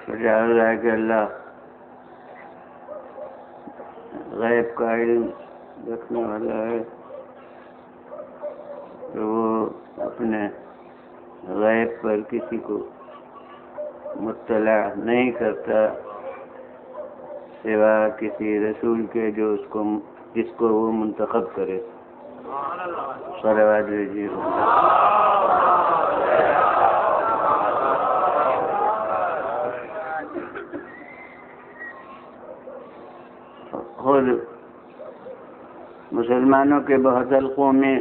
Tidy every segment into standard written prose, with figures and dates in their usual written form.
ظاہر ہے کہ اللہ غیب کا علم رکھنے والا ہے، تو وہ اپنے غیب پر کسی کو مطلع نہیں کرتا سوا کسی رسول کے جس کو وہ منتخب کرے۔ صلوات بھیجیے۔ خود مسلمانوں کے بہت حلقوں میں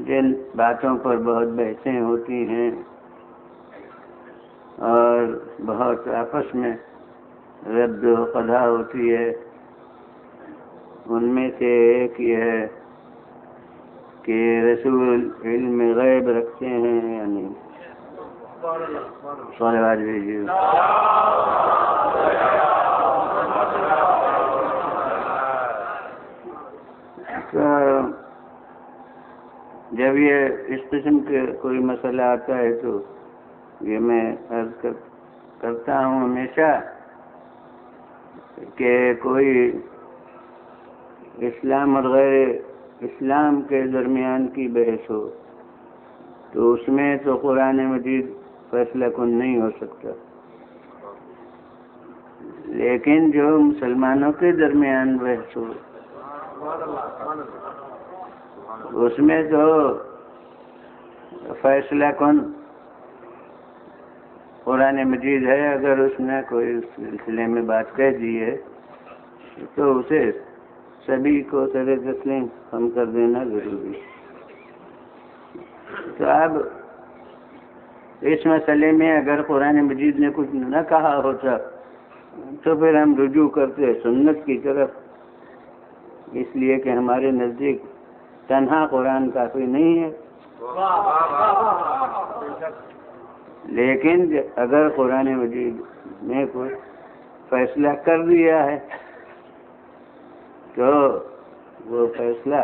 جن باتوں پر بہت بحثیں ہوتی ہیں اور بہت آپس میں رد و قضا ہوتی ہے، ان میں سے ایک یہ ہے کہ رسول علم غیب رکھتے ہیں یا نہیں۔ صلوات بھیجیے۔ جب یہ اس قسم کے کوئی مسئلہ آتا ہے تو یہ میں عرض کرتا ہوں ہمیشہ کہ کوئی اسلام اور غیر اسلام کے درمیان کی بحث ہو تو اس میں تو قرآن مجید فیصلہ کن نہیں ہو سکتا، لیکن جو مسلمانوں کے درمیان بحث ہو اس میں تو فیصلہ کن قرآن مجید ہے۔ اگر اس نے کوئی اس سلسلے میں بات کہہ دی ہے تو اسے سبھی کو سر تسلیم ہم کر دینا ضروری۔ تو اب اس مسئلے میں اگر قرآن مجید نے کچھ نہ کہا ہوتا تو پھر ہم رجوع کرتے سنت کی طرف، اس لیے کہ ہمارے نزدیک تنہا قرآن کافی نہیں ہے۔ لیکن اگر قرآن مجید نے کوئی فیصلہ کر دیا ہے تو وہ فیصلہ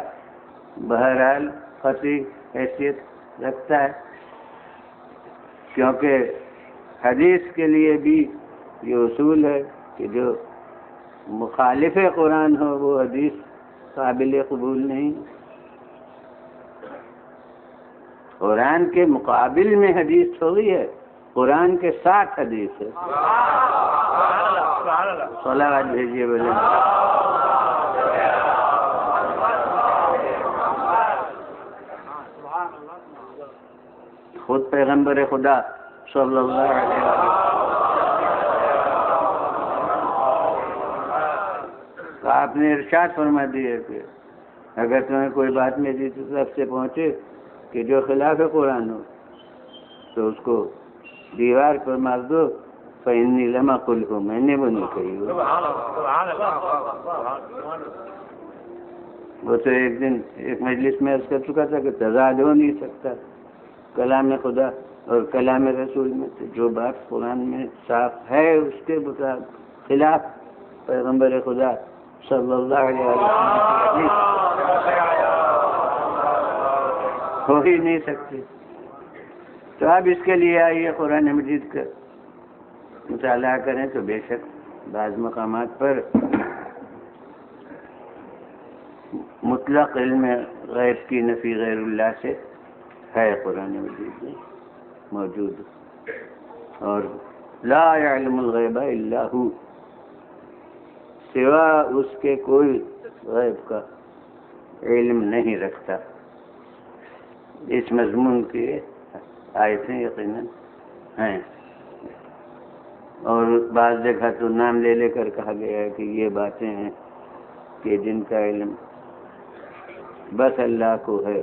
بہرحال قطعی حیثیت رکھتا ہے، کیونکہ حدیث کے لیے بھی یہ اصول ہے کہ جو مخالف قرآن ہو وہ حدیث قابل قبول نہیں۔ قرآن کے مقابل میں حدیث تھوڑی ہے، قرآن کے ساتھ حدیث ہے۔ صلوات بھیجیے بولے۔ خود پیغمبر خدا صلی اللہ علیہ وسلم آپ نے ارشاد فرما دیا کہ اگر تمہیں کوئی بات میری طرف سے پہنچے کہ جو خلاف قرآن ہو تو اس کو دیوار پر مار دو، فإنی لم أقلہ، میں نے وہ نہیں کہی۔ وہ تو ایک دن ایک مجلس میں عرض کر چکا تھا کہ تضاد ہو نہیں سکتا کلام خدا اور کلام رسول میں، تو جو بات قرآن میں صاف ہے اس کے خلاف پیغمبر خدا صلی اللہ علیہ وسلم ہو ہی نہیں سکتی۔ تو اب اس کے لیے آئیے قرآن مجید کا مطالعہ کریں تو بے شک بعض مقامات پر مطلق علم غیب کی نفی غیر اللہ سے ہے، قرآن مجید میں موجود، اور لا يعلم الغیب الا هو، سوا اس کے کوئی غیب کا علم نہیں رکھتا۔ اس مضمون کی آیتیں یقیناً ہیں، اور بعض جگہ تو نام لے لے کر کہا گیا ہے کہ یہ باتیں ہیں کہ جن کا علم بس اللہ کو ہے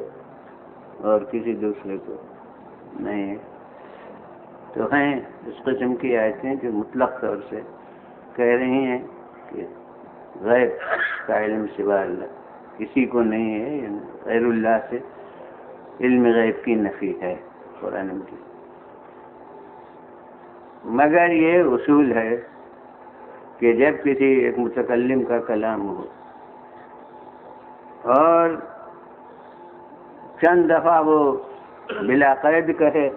اور کسی دوسرے کو نہیں ہے۔ تو ہیں اس قسم کی آیتیں جو مطلق طور سے کہہ رہی ہیں کہ غیب کا علم سوا اللہ کسی کو نہیں ہے، یعنی غیر اللہ سے علم غیب کی نفی ہے قرآن مجید۔ مگر یہ اصول ہے کہ جب کسی ایک متکلم کا کلام ہو اور چند دفعہ وہ بلا قید کہے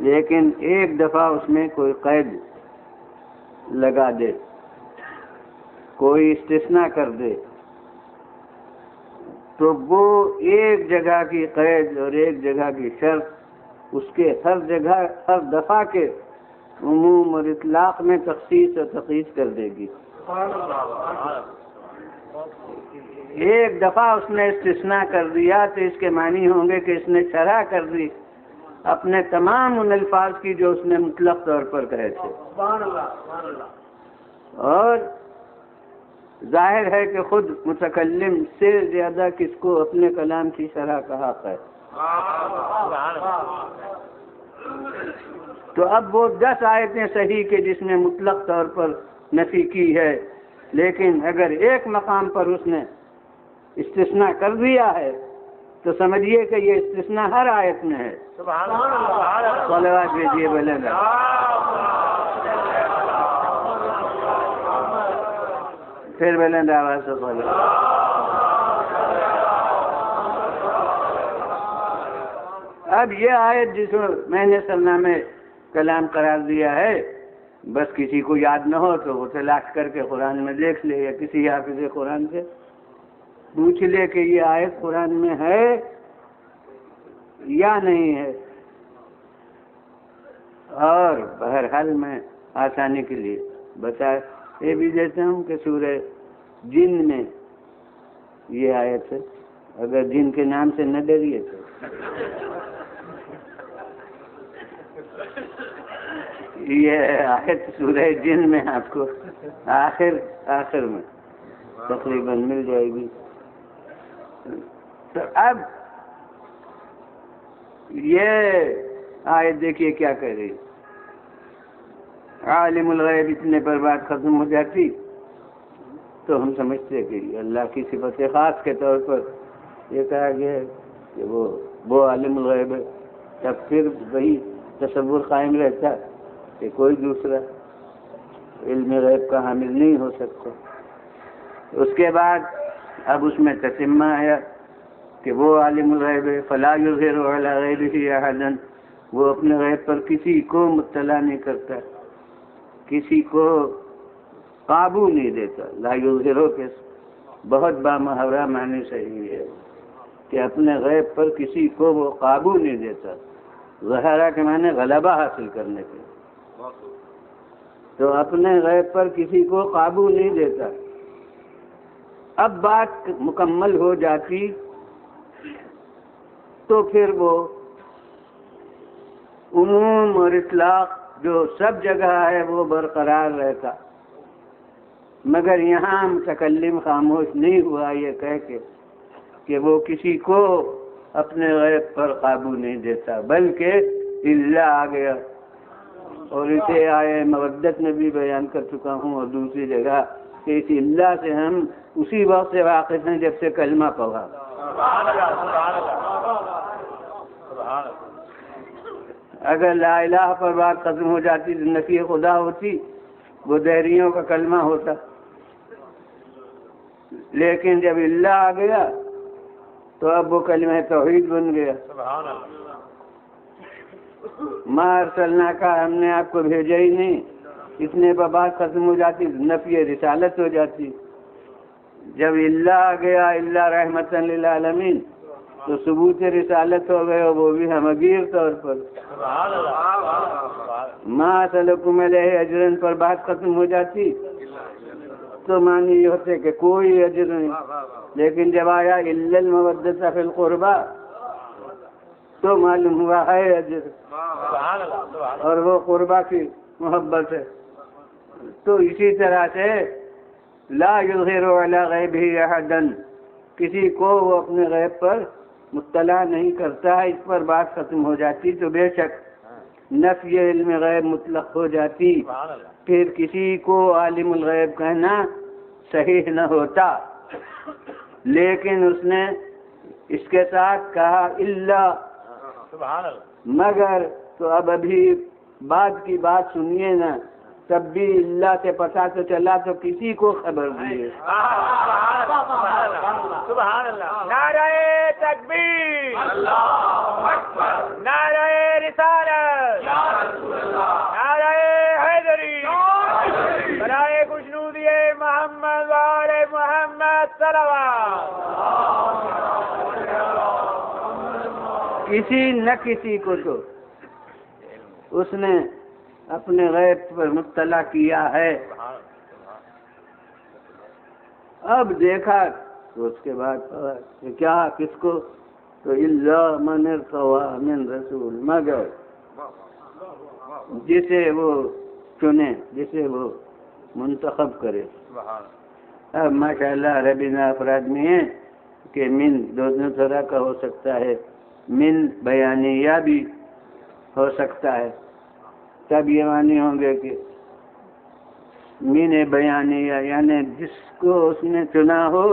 لیکن ایک دفعہ اس میں کوئی قید لگا دے، کوئی استثناء کر دے، تو وہ ایک جگہ کی قید اور ایک جگہ کی شرط اس کے ہر جگہ ہر دفعہ کے عموم اور اطلاق میں تخصیص اور تخصیص کر دے گی۔ ایک دفعہ اس نے استثناء کر دیا تو اس کے معنی ہوں گے کہ اس نے شرح کر دی اپنے تمام ان الفاظ کی جو اس نے مطلق طور پر کہے تھے۔ اور ظاہر ہے کہ خود متکلم سے زیادہ کس کو اپنے کلام کی شرح کا حق ہے۔ تو اب وہ 10 آیتیں صحیح کہ جس نے مطلق طور پر نفی کی ہے، لیکن اگر ایک مقام پر اس نے استثناء کر دیا ہے تو سمجھیے کہ یہ استثناء ہر آیت میں ہے۔ صلوات بھیجیے بلند، پھر بلند آواز سے صلوات۔ اب یہ آیت جس کو میں نے سرنامے کلام قرار دیا ہے، بس کسی کو یاد نہ ہو تو وہ تلاش کر کے قرآن میں دیکھ لے، یا کسی حافظ قرآن سے پوچھ لے کہ یہ آیت قرآن میں ہے یا نہیں ہے۔ اور بہرحال میں آسانی کے لیے بتا یہ بھی دیتا ہوں کہ سورہ جن میں یہ آیت ہے، اگر جن کے نام سے نہ ڈریے تو یہ آیت سورہ جن میں آپ کو آخر میں تقریباً مل جائے گی۔ تو اب یہ آیت دیکھیے کیا کہہ رہی، عالم الغیب اتنے پر بات ختم ہو جاتی تو ہم سمجھتے کہ اللہ کی صفت خاص کے طور پر یہ کہا گیا ہے کہ وہ عالم الغیب ہے، تب پھر وہی تصور قائم رہتا کہ کوئی دوسرا علم غیب کا حامل نہیں ہو سکتا۔ اس کے بعد اب اس میں تتمہ آیا کہ وہ عالم الغیب ہے، فلا یظہر علی غیبہ احدا، وہ اپنے غیب پر کسی کو مطلع نہیں کرتا، کسی کو قابو نہیں دیتا۔ لا یظہرو کے بہت بامحاورہ معنی صحیح ہے کہ اپنے غیب پر کسی کو وہ قابو نہیں دیتا۔ ظہرہ کے معنی غلبہ حاصل کرنے کے، تو اپنے غیب پر کسی کو قابو نہیں دیتا۔ اب بات مکمل ہو جاتی تو پھر وہ عموم اور اطلاق جو سب جگہ ہے وہ برقرار رہتا، مگر یہاں متکلم خاموش نہیں ہوا یہ کہہ کے کہ وہ کسی کو اپنے غیب پر قابو نہیں دیتا، بلکہ اللہ آ گیا۔ اور اسے آئے مودت میں بھی بیان کر چکا ہوں اور دوسری جگہ کہ اس اللہ سے ہم اسی وقت سے واقف ہیں جب سے کلمہ پڑھا۔ اگر لا الہ پر بات ختم ہو جاتی تو نفی خدا ہوتی، وہ دہریوں کا کلمہ ہوتا، لیکن جب اللہ آ گیا تو اب وہ کلمہ توحید بن گیا۔ ما ارسلناک، ہم نے آپ کو بھیجا ہی نہیں، اتنے پر بات ختم ہو جاتی تو نفی رسالت ہو جاتی۔ جب اللہ آ گیا، اللہ رحمتا للعالمین، تو ثبوت رسالت ہو گئے، وہ بھی ہمگیر طور پر۔ ما سلکم علیہ اجرن پر بات ختم ہو جاتی تو معنی یہ ہوتے کہ کوئی اجر نہیں، لیکن جب آیا الا المودۃ فی القربى تو معلوم ہوا ہے اجر، اور وہ قربا کی محبت ہے۔ تو اسی طرح سے لا یظہر علی غیبہ احدا، کسی کو وہ اپنے غیب پر مطلع نہیں کرتا ہے، اس پر بات ختم ہو جاتی تو بے شک نفی علم غیب مطلق ہو جاتی، پھر کسی کو عالم الغیب کہنا صحیح نہ ہوتا۔ لیکن اس نے اس کے ساتھ کہا اللہ، مگر، تو اب ابھی بعد کی بات سنیے نا تب بھی اللہ سے پتہ تو چلا تو کسی کو خبر دیے. سبحان اللہ. نعرہ تکبیر. اللہ اکبر. نعرہ رسالت. یا رسول اللہ. نعرہ حیدری. برائے خوشنودی محمد وآل محمد صلوات. کسی نہ کسی کو تو اس نے اپنے غیب پر مطلع کیا ہے. اب دیکھا تو اس کے بعد کہ کیا کس کو تو الا من ارتضى من رسول مگر جسے وہ چنے جسے وہ منتخب کرے. اب ماشاءاللہ ربنا افراد میں ہے کہ من دونوں طرح کا ہو سکتا ہے. من بیانیہ بھی ہو سکتا ہے. تب یہ معنی ہوں گے کہ من بیانیہ یعنی جس کو اس نے چنا ہو.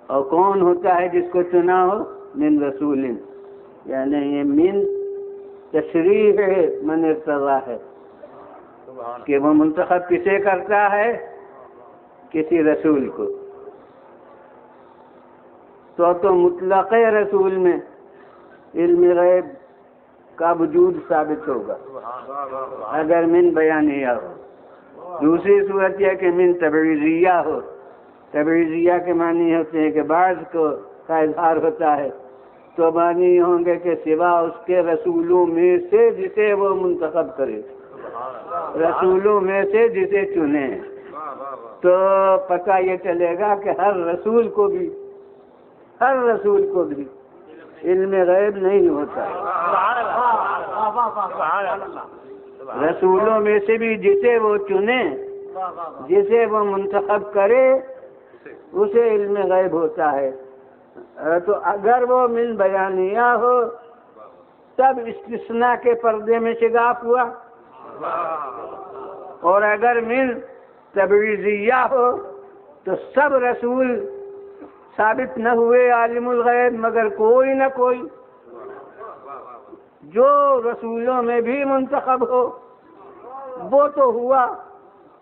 اور کون ہوتا ہے جس کو چنا ہو؟ من رسول یعنی یہ من تشریح ہے من ارتضیٰ ہے کہ وہ منتخب کسے کرتا ہے؟ کسی رسول کو. تو مطلق رسول میں علم غیب کا وجود ثابت ہوگا اگر من بیانیہ ہو. دوسری صورت یہ کہ من تبعیضیہ ہو. تبعیضیہ کے معنی ہوتے ہیں کہ بعض کو کا اظہار ہوتا ہے تو معنی ہوں گے کہ سوا اس کے رسولوں میں سے جسے وہ منتخب کرے. رسولوں میں سے جسے چنے تو پتہ یہ چلے گا کہ ہر رسول کو بھی علم غیب نہیں ہوتا. رسولوں میں سے بھی جسے وہ چنے جسے وہ منتخب کرے اسے علم غیب ہوتا ہے. تو اگر وہ من بیانیہ ہو تب استثناء کے پردے میں شگاف ہوا. اور اگر من تبعیضیہ ہو تو سب رسول ثابت نہ ہوئے عالم الغیب مگر کوئی نہ کوئی جو رسولوں میں بھی منتخب ہو وہ تو ہوا.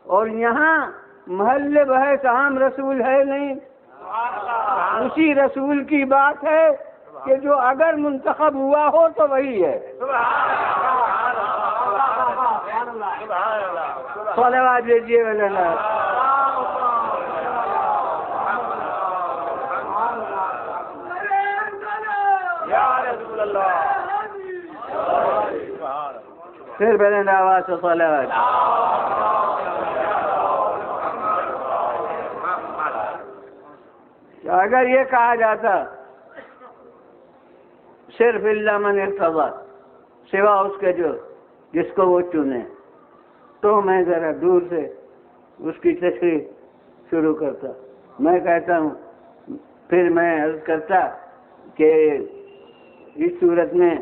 اور یہاں محل بحث عام رسول ہے نہیں. اسی رسول کی بات ہے کہ جو اگر منتخب ہوا ہو تو وہی ہے. صلوات بھیجیے اللہ. پھر بلند آواز سے صلوات. اگر یہ کہا جاتا صرف اللہ من ارتضیٰ سوا اس کے جو جس کو وہ چنے تو میں ذرا دور سے اس کی تشریح شروع کرتا. میں کہتا ہوں پھر میں عرض کرتا کہ اس صورت میں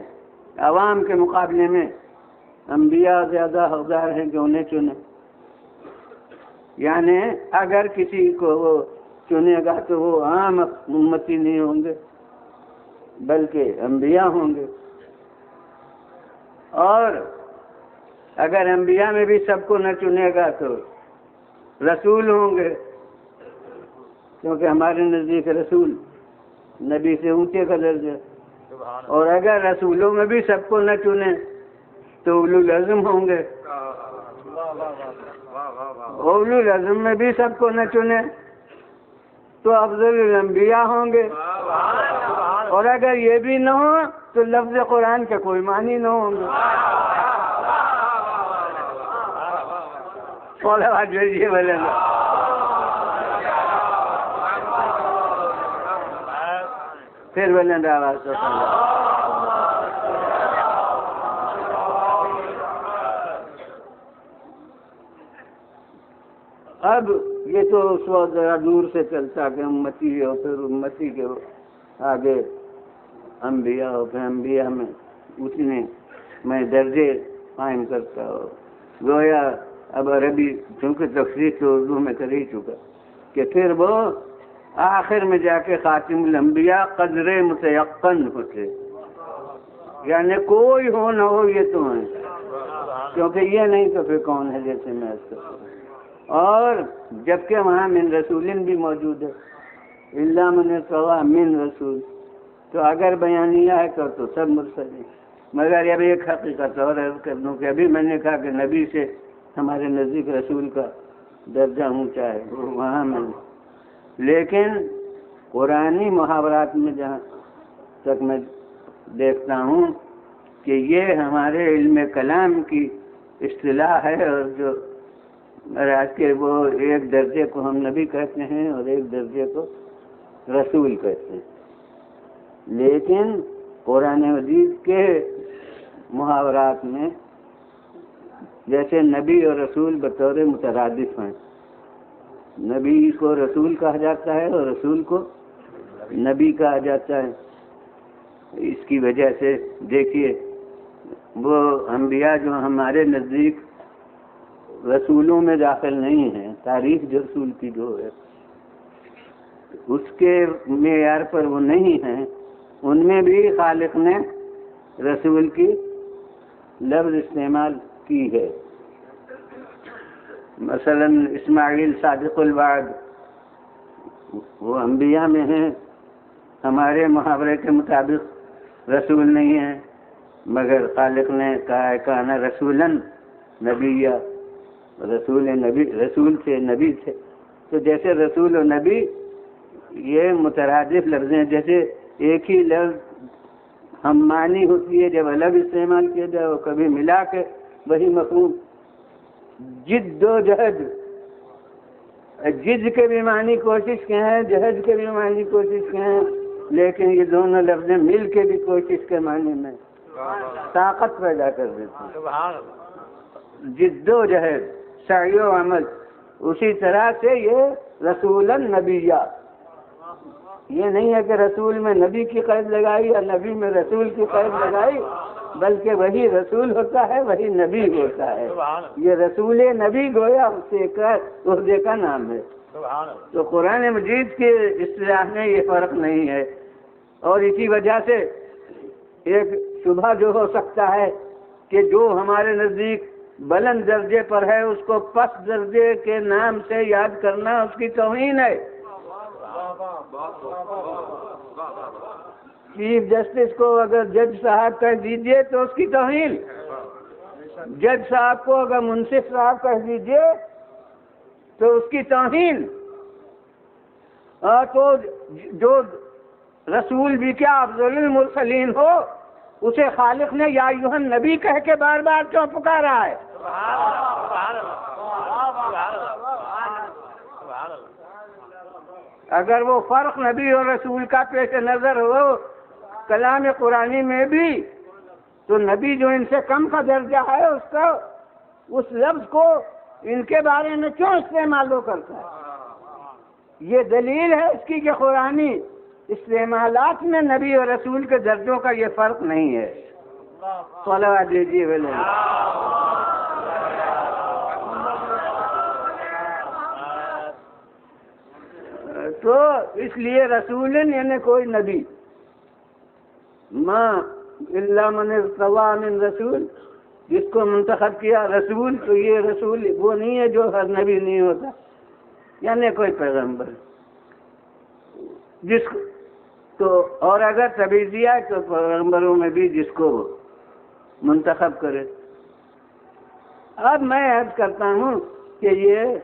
عوام کے مقابلے میں انبیاء زیادہ حقدار ہیں کہ انہیں چنے. یعنی اگر کسی کو وہ چنے گا تو وہ عام امتی نہیں ہوں گے بلکہ انبیاء ہوں گے. اور اگر انبیاء میں بھی سب کو نہ چنے گا تو رسول ہوں گے کیونکہ ہمارے نزدیک رسول نبی سے اونچے کا درجہ. اور اگر رسولوں میں بھی سب کو نہ چنے تو اولو العزم ہوں گے. اولو العزم میں بھی سب کو نہ چنے تو افضل الانبیاء ہوں گے. اور اگر یہ بھی نہ ہو تو لفظ قرآن کا کوئی معنی نہ ہوں گے. صلوات بھیجیے بھلے. پھر بلند آواز سے اب یہ تو اس وقت ذرا دور سے چلتا کہ امتی ہو پھر امتی کے آگے انبیاء ہو پھر انبیاء میں اتنے میں درجے قائم کرتا ہو. گویا اب عربی چونکہ تفسیر تو اردو میں کر ہی چکا کہ پھر وہ آخر میں جا کے خاتم الانبیاء قدر متیقن ہوتے. یعنی کوئی ہو نہ ہو یہ تو ہیں کیونکہ یہ نہیں تو پھر کون ہے جیسے میں اس کو. اور جبکہ وہاں من رسولن بھی موجود ہے، الا من ارتضی من رسول، تو اگر بیانیہ ہے تو سب مرسل ہیں. مگر اب ایک حقیقت اور عرض کر دوں کہ ابھی میں نے کہا کہ نبی سے ہمارے نزدیک رسول کا درجہ اونچا ہے، وہاں میں، لیکن قرآنی محاورات میں جہاں تک میں دیکھتا ہوں کہ یہ ہمارے علم کلام کی اصطلاح ہے، اور جو آج کے وہ ایک درجے کو ہم نبی کہتے ہیں اور ایک درجے کو رسول کہتے ہیں. لیکن قرآن مجید کے محاورات میں جیسے نبی اور رسول بطور مترادف ہیں، نبی کو رسول کہا جاتا ہے اور رسول کو نبی کہا جاتا ہے. اس کی وجہ سے دیکھیے وہ انبیاء جو ہمارے نزدیک رسولوں میں داخل نہیں ہیں، تاریخ جو رسول کی جو ہے اس کے معیار پر وہ نہیں ہیں، ان میں بھی خالق نے رسول کی لفظ استعمال کی ہے. مثلا اسماعیل صادق الوعد وہ انبیاء میں ہیں، ہمارے محاورے کے مطابق رسول نہیں ہیں، مگر خالق نے کہا ہے کانا رسولاً نبیہ، رسول نبی، رسول سے نبی تھے. تو جیسے رسول و نبی یہ مترادف لفظ ہیں، جیسے ایک ہی لفظ ہم معنی ہوتی ہے جب الگ استعمال کیا جائے اور کبھی ملا کے وہی مفہوم. جد و جہد، جد کے بھی معنی کوشش کے ہیں، جہد کے بھی معنی کوشش کے ہیں، لیکن یہ دونوں لفظ مل کے بھی کوشش کے معنی میں طاقت پیدا کر دیتے ہیں. جد و جہد، سعی و عمل. اسی طرح سے یہ رسولاً نبیہ، یہ نہیں ہے کہ رسول میں نبی کی قید لگائی یا نبی میں رسول کی قید لگائی، بلکہ وہی رسول ہوتا ہے وہی نبی ہوتا ہے. یہ رسول نبی گویا عہدے کا نام ہے. تو قرآن مجید کے اصطلاح میں یہ فرق نہیں ہے. اور اسی وجہ سے ایک شبہ جو ہو سکتا ہے کہ جو ہمارے نزدیک بلند درجے پر ہے اس کو پست درجے کے نام سے یاد کرنا اس کی توہین ہے. چیف جسٹس کو اگر جج صاحب کہہ دیجئے تو اس کی توہین، جج صاحب کو اگر منصف صاحب کہہ دیجئے تو اس کی توہین. تو جو رسول بھی کیا افضل المرسلین ہو اسے خالق نے یا ایھا النبی کہہ کے بار بار کیوں پکارا ہے؟ اگر وہ فرق نبی اور رسول کا پیش نظر ہو کلام قرآنی میں بھی، تو نبی جو ان سے کم کا درجہ ہے اس لفظ کو ان کے بارے میں کیوں استعمال کرتا ہے؟ یہ دلیل ہے اس کی کہ قرآنی استعمالات میں نبی اور رسول کے درجوں کا یہ فرق نہیں ہے. صلوات دیجیے بولے. تو اس لیے رسول یعنی کوئی نبی، ما الا من ارتضی من رسول، جس کو منتخب کیا رسول، تو یہ رسول وہ نہیں ہے جو ہر نبی نہیں ہوتا، یعنی کوئی پیغمبر جس کو تو. اور اگر تبعیضیہ ہے تو پیغمبروں میں بھی جس کو منتخب کرے. اب میں عرض کرتا ہوں کہ یہ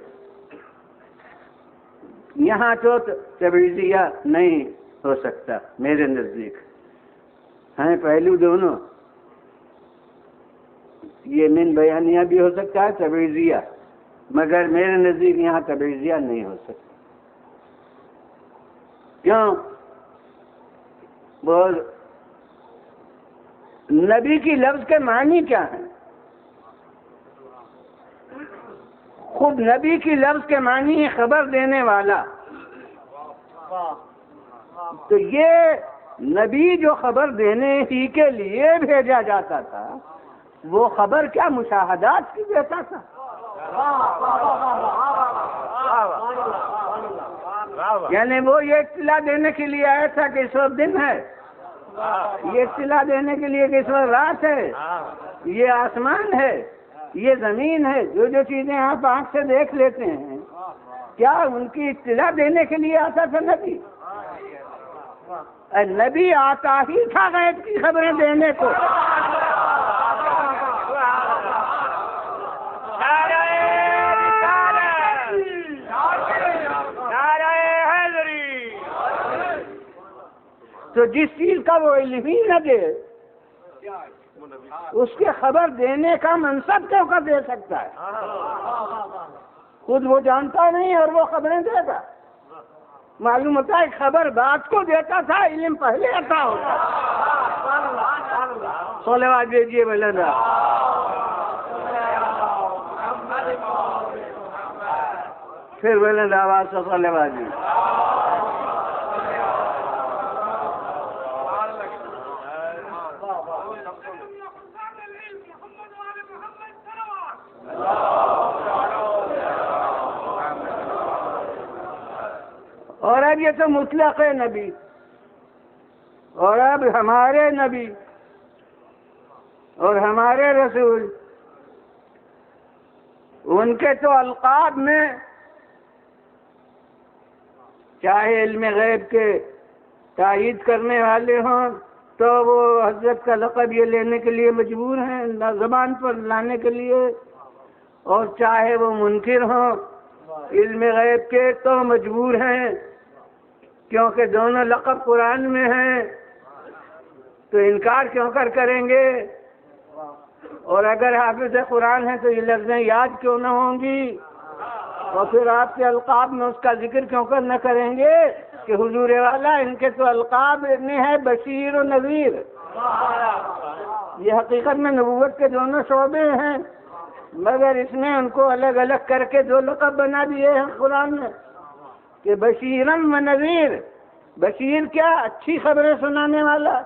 یہاں تو تبعیضیہ نہیں ہو سکتا میرے نزدیک، ہیں پہلو دونوں. یہ من بیانیہ بھی ہو سکتا ہے تبعیضیہ، مگر میرے نزدیک یہاں تبعیضیہ نہیں ہو سکتا. کیوں؟ وہ نبی کی لفظ کے معنی کیا ہیں؟ خود نبی کی لفظ کے معنی ہے خبر دینے والا. تو یہ نبی جو خبر دینے ہی کے لیے بھیجا جاتا تھا، وہ خبر کیا مشاہدات کی دیتا تھا؟ یعنی وہ یہ اطلاع دینے کے لیے آیا تھا کہ اس وقت دن ہے، یہ اطلاع دینے کے لیے کہ اس وقت رات ہے، یہ آسمان ہے، یہ زمین ہے، جو جو چیزیں آپ آنکھ سے دیکھ لیتے ہیں، کیا ان کی اطلاع دینے کے لیے آتا تھا نبی؟ نبی آتا ہی تھا غیب کی خبریں دینے کو۔ تو جس چیز کا وہ علم ہی نہ دے، اس کے خبر دینے کا منصب کیوں کر دے سکتا ہے؟ خود وہ جانتا نہیں اور وہ خبریں دے گا۔ معلوم ہوتا ہے خبر بات کو دیتا تھا، علم پہلے عطا ہوتا۔ صلوات بھیجیے مولانا۔ پھر مولانا آواز سے صلوات بھیجیے۔ اور اب یہ تو مطلق ہے نبی، اور اب ہمارے نبی اور ہمارے رسول، ان کے تو القاب میں چاہے علم غیب کے تائید کرنے والے ہوں تو وہ حضرت کا لقب یہ لینے کے لیے مجبور ہیں زبان پر لانے کے لیے، اور چاہے وہ منکر ہوں علم غیب کے تو مجبور ہیں، کیونکہ دونوں لقب قرآن میں ہیں، تو انکار کیوں کریں گے؟ اور اگر حافظ قرآن ہے تو یہ لفظیں یاد کیوں نہ ہوں گی؟ اور پھر آپ کے القاب میں اس کا ذکر کیوں نہ کریں گے کہ حضور والا ان کے تو القاب میں ہے بشیر و نذیر۔ یہ حقیقت میں نبوت کے دونوں شعبے ہیں، مگر اس میں ان کو الگ الگ کر کے دو لقب بنا دیے ہیں قرآن میں کہ بشیرن و نذیر۔ بشیر کیا؟ اچھی خبریں سنانے والا،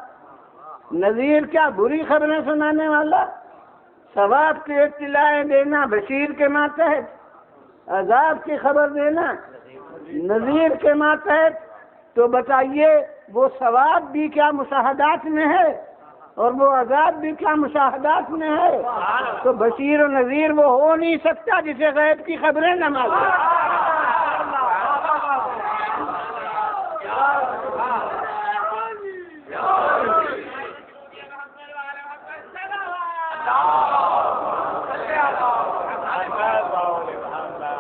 نذیر کیا؟ بری خبریں سنانے والا۔ ثواب کی اطلاع دینا بشیر کے ماتحت، عذاب کی خبر دینا نذیر کے ماتحت۔ تو بتائیے وہ ثواب بھی کیا مشاہدات میں ہے اور وہ عذاب بھی کیا مشاہدات میں ہے؟ تو بشیر و نذیر وہ ہو نہیں سکتا جسے غیب کی خبریں نہ معلوم۔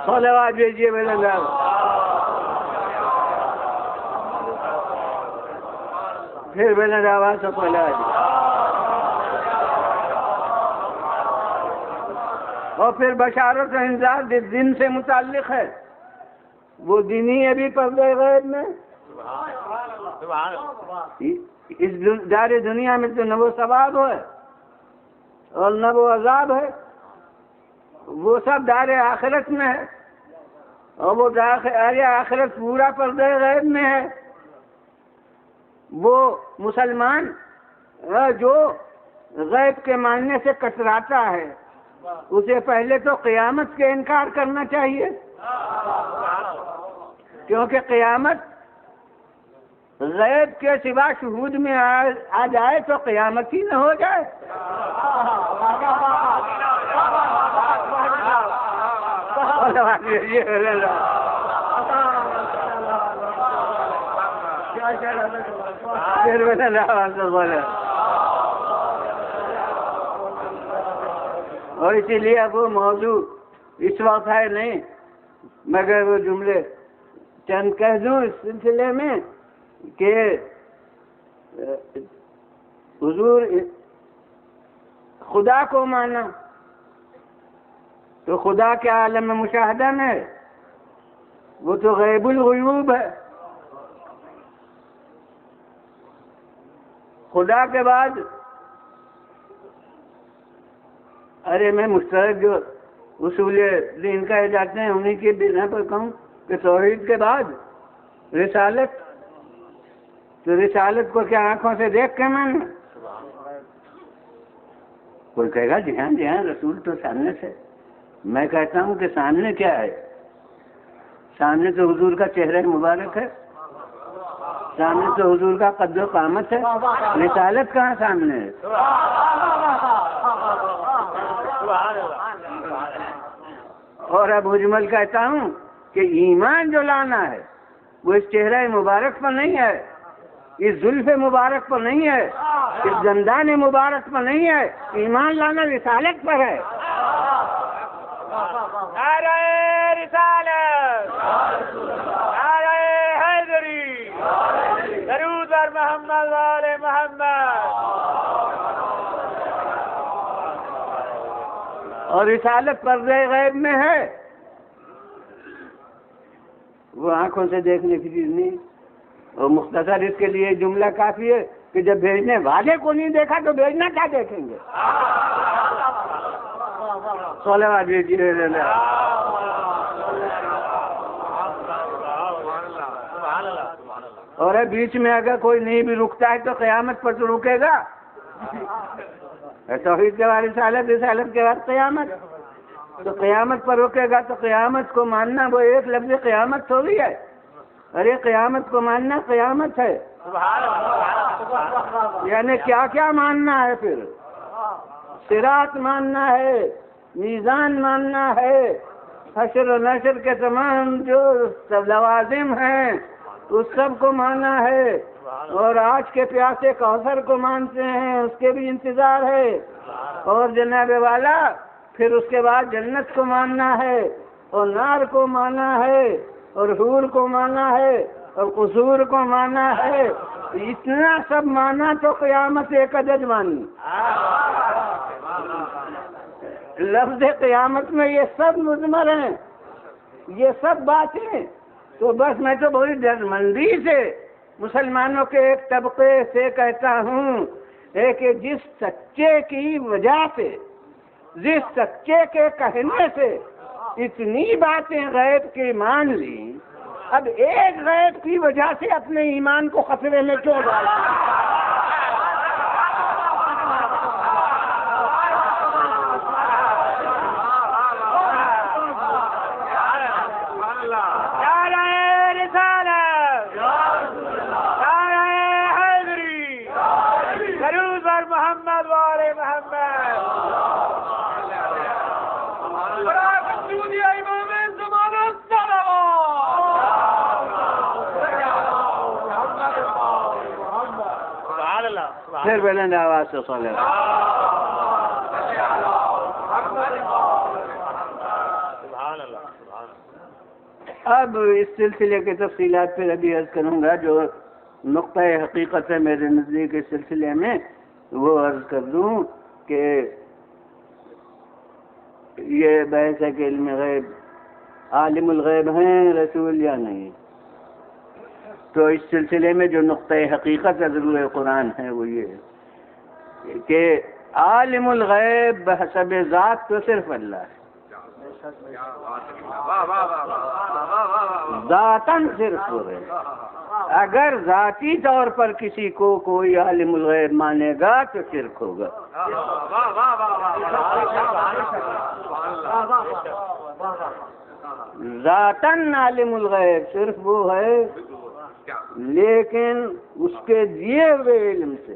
صلوات بھیجیے میرے نام۔ پھر میں نے آواز سے صلوات دی، اور پھر بشارت و انذار دن سے متعلق ہے، وہ دن ہی ابھی پردے غیب میں۔ اس دار دنیا میں تو نہ وہ ثواب ہے اور نہ وہ عذاب ہے، وہ سب دار آخرت میں ہے، اور وہ دار آخرت پورا پردہ غیب میں ہے۔ وہ مسلمان جو غیب کے ماننے سے کتراتا ہے اسے پہلے تو قیامت کے انکار کرنا چاہیے، کیونکہ قیامت غیب کے سوا شہود میں آ جائے تو قیامت ہی نہ ہو جائے۔ اور اسی لیے اب وہ موضوع اس وقت ہے نہیں، مگر وہ جملے چند کہہ دوں اس سلسلے میں کہ حضور خدا کو مانا تو خدا کے عالم میں مشاہدہ میں ہے، وہ تو غیب الغیوب ہے۔ خدا کے بعد ارے میں مشترک جو اصول دین کہے جاتے ہیں انہیں کی بنا پر کہوں کہ توحید کے بعد رسالت، تو رسالت کو کیا آنکھوں سے دیکھ کے ماننا؟ کوئی کہے گا جی ہاں رسول تو سامنے سے۔ میں کہتا ہوں کہ سامنے کیا ہے؟ سامنے تو حضور کا چہرہ مبارک ہے، سامنے تو حضور کا قد و قامت ہے، رسالت کہاں سامنے ہے؟ اور اب مجمل کہتا ہوں کہ ایمان جو لانا ہے وہ اس چہرہ مبارک پر نہیں ہے، اس زلف مبارک پر نہیں ہے، اس دندان مبارک پر نہیں ہے، ایمان لانا رسالت پر ہے۔ نعرہ رسالت، نعرہ حیدری، درود بر محمد و آل محمد۔ اور رسالت پردہ غیب میں ہے، وہ آنکھوں سے دیکھنے کی چیز نہیں۔ اور مختصر اس کے لیے جملہ کافی ہے کہ جب بھیجنے والے کو نہیں دیکھا تو بھیجنا کیا دیکھیں گے؟ صلوات بھیجیے۔ اور بیچ میں اگر کوئی نہیں بھی رکتا ہے تو قیامت پر تو رکے گا۔ توحید کے بعد رسالت، رسالت کے بعد قیامت، تو قیامت پر رکے گا تو قیامت کو ماننا وہ ایک لفظ قیامت تھوڑی ہے، ارے قیامت کو ماننا قیامت ہے، یعنی کیا کیا ماننا ہے پھر؟ صراط ماننا ہے، میزان ماننا ہے، حشر و نشر کے تمام جو لوازم ہیں اس سب کو ماننا ہے، اور آج کے پیاسے کوثر کو مانتے ہیں، اس کے بھی انتظار ہے، اور جناب والا پھر اس کے بعد جنت کو ماننا ہے، اور نار کو ماننا ہے، اور حور کو ماننا ہے، اور قصور کو ماننا ہے۔ اتنا سب مانا تو قیامت ایک عدد مانی۔ لفظ قیامت میں یہ سب مضمر ہیں، یہ سب باتیں، تو بس میں تو بڑی درمندی سے مسلمانوں کے ایک طبقے سے کہتا ہوں کہ جس سچے کی وجہ سے، جس سچے کے کہنے سے اتنی باتیں غیب کی مان لی، اب ایک غیب کی وجہ سے اپنے ایمان کو خطرے میں کیوں ڈالا؟ پھر بلند آواز سے صلی اب اس سلسلے کے تفصیلات پھر ابھی عرض کروں گا، جو نقطۂ حقیقت ہے میرے نزدیک اس سلسلے میں وہ عرض کر دوں کہ یہ بحث ہے کہ علم غیب، عالم الغیب ہیں رسول یا نہیں، تو اس سلسلے میں جو نقطۂ حقیقت ضرور قرآن ہے وہ یہ ہے کہ عالم الغیب بحسب ذات تو صرف اللہ ہے، ذاتاً صرف وہ ہے۔ اگر ذاتی طور پر کسی کو کوئی عالم الغیب مانے گا تو شرک ہوگا۔ ذاتاً عالم الغیب صرف وہ ہے، لیکن اس کے دیے ہوئے علم سے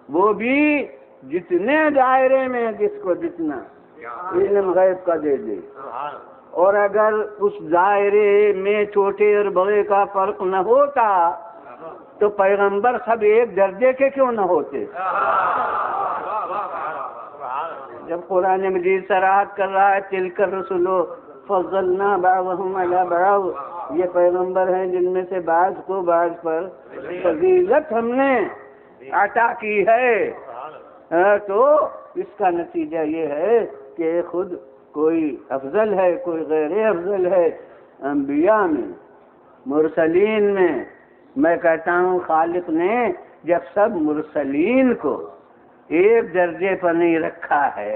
وہ بھی جتنے دائرے میں جس کو جتنا علم غیب کا دے دے، اور اگر اس دائرے میں چھوٹے اور بڑے کا فرق نہ ہوتا تو پیغمبر سب ایک درجے کے کیوں نہ ہوتے؟ جب قرآن مجید صراحت کر رہا ہے تلک الرسل فضلنا بعضهم علی بعض، یہ پیغمبر ہیں جن میں سے بعض کو بعض پر فضیلت ہم نے عطا کی ہے، تو اس کا نتیجہ یہ ہے کہ خود کوئی افضل ہے کوئی غیر افضل ہے۔ انبیاء میں، مرسلین میں کہتا ہوں خالق نے جب سب مرسلین کو ایک درجے پر نہیں رکھا ہے،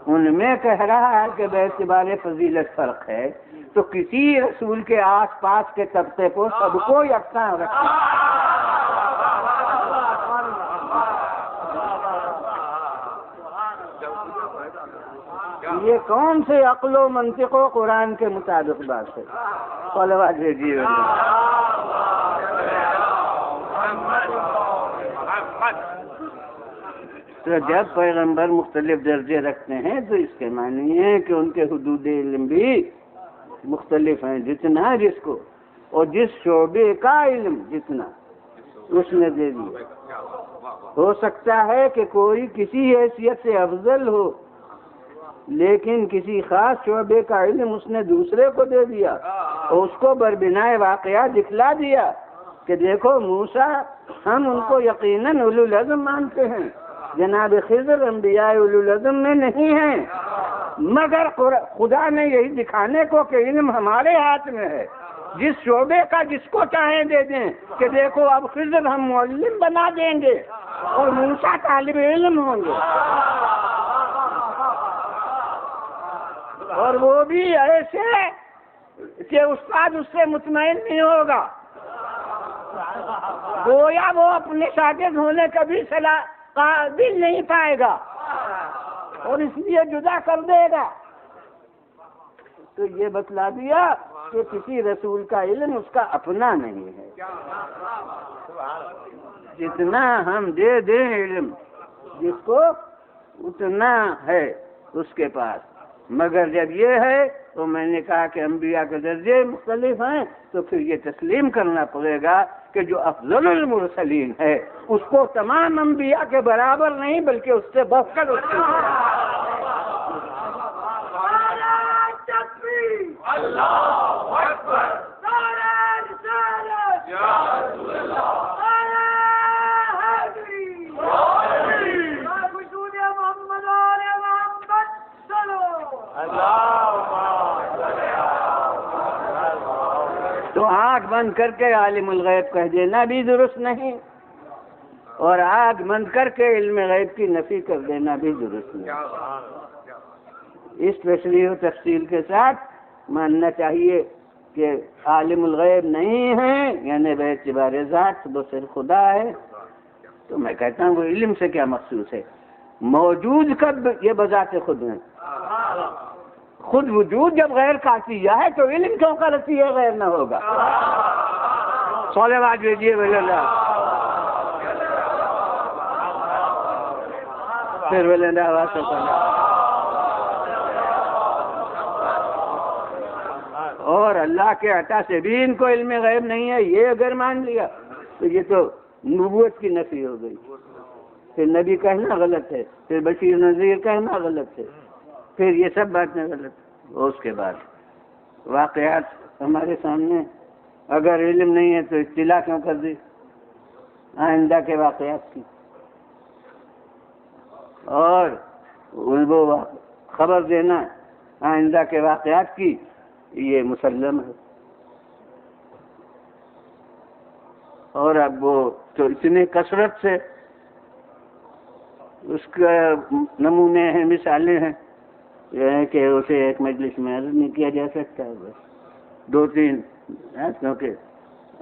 ان میں کہہ رہا ہے کہ باعتبار فضیلت فرق ہے، تو کسی رسول کے آس پاس کے طبقے کو سب کو یکساں رکھا۔ یہ کون سے عقل و منطق و قرآن کے مطابق بات ہے؟ صلوات بھیجیے۔ تو جب پیغمبر مختلف درجے رکھتے ہیں تو اس کے معنی ہے کہ ان کے حدود علم بھی مختلف ہیں، جتنا جس کو اور جس شعبے کا علم جتنا اس نے دے دیا۔ ہو سکتا ہے کہ کوئی کسی حیثیت سے افضل ہو لیکن کسی خاص شعبے کا علم اس نے دوسرے کو دے دیا اور اس کو بربنائے واقعہ دکھلا دیا کہ دیکھو موسیٰ ہم ان کو یقیناً اولو العزم مانتے ہیں، جناب خضر انبیاء اولو العزم میں نہیں ہیں، مگر خدا نے یہی دکھانے کو کہ علم ہمارے ہاتھ میں ہے، جس شعبے کا جس کو چاہیں دے دیں کہ دیکھو اب خضر ہم معلم بنا دیں گے اور موسیٰ طالب علم ہوں گے، اور وہ بھی ایسے کہ استاد اس سے مطمئن نہیں ہوگا، گویا وہ اپنے شاگرد ہونے کا بھی قابل نہیں پائے گا اور اس لیے جدا کر دے گا۔ تو یہ بتلا دیا کہ کسی رسول کا علم اس کا اپنا نہیں ہے، جتنا ہم دے دیں علم جس کو اتنا ہے اس کے پاس، مگر جب یہ ہے تو میں نے کہا کہ انبیاء کے درجے مختلف ہیں تو پھر یہ تسلیم کرنا پڑے گا کہ جو افضل المرسلین ہے اس کو تمام انبیاء کے برابر نہیں بلکہ اس سے بڑھ کر اس کی تو آنکھ بند کر کے عالم الغیب کہہ دینا بھی درست نہیں اور آنکھ بند کر کے علم غیب کی نفی کر دینا بھی درست نہیں۔ اس تشریح و تفصیل کے ساتھ ماننا چاہیے کہ عالم الغیب نہیں ہے یعنی بے اعتبار ذات وہ صرف خدا ہے، تو میں کہتا ہوں وہ علم سے کیا مخصوص ہے، موجود کب یہ بذات خود ہے، خود وجود جب غیر کافی ہے تو علم کیوں کرتی ہے غیر نہ ہوگا۔ صلوات بھیجیے ولی اللہ، پھر ولی اللہ آواز اور اللہ کے عطا سے بھی ان کو علم غیب نہیں ہے، یہ اگر مان لیا تو یہ تو نبوت کی نفی ہو گئی، پھر نبی کہنا غلط ہے، پھر بشیر نذیر کہنا غلط ہے، پھر یہ سب باتیں غلط۔ اور اس کے بعد واقعات ہمارے سامنے، اگر علم نہیں ہے تو اطلاع کیوں کر دی آئندہ کے واقعات کی، اور وہ خبر دینا آئندہ کے واقعات کی یہ مسلم ہے۔ اور اب وہ تو اتنے کثرت سے اس کا نمونے ہیں، مثالیں ہیں، یہ ہے کہ اسے ایک مجلس میں عرض نہیں کیا جا سکتا، بس دو تین، کیونکہ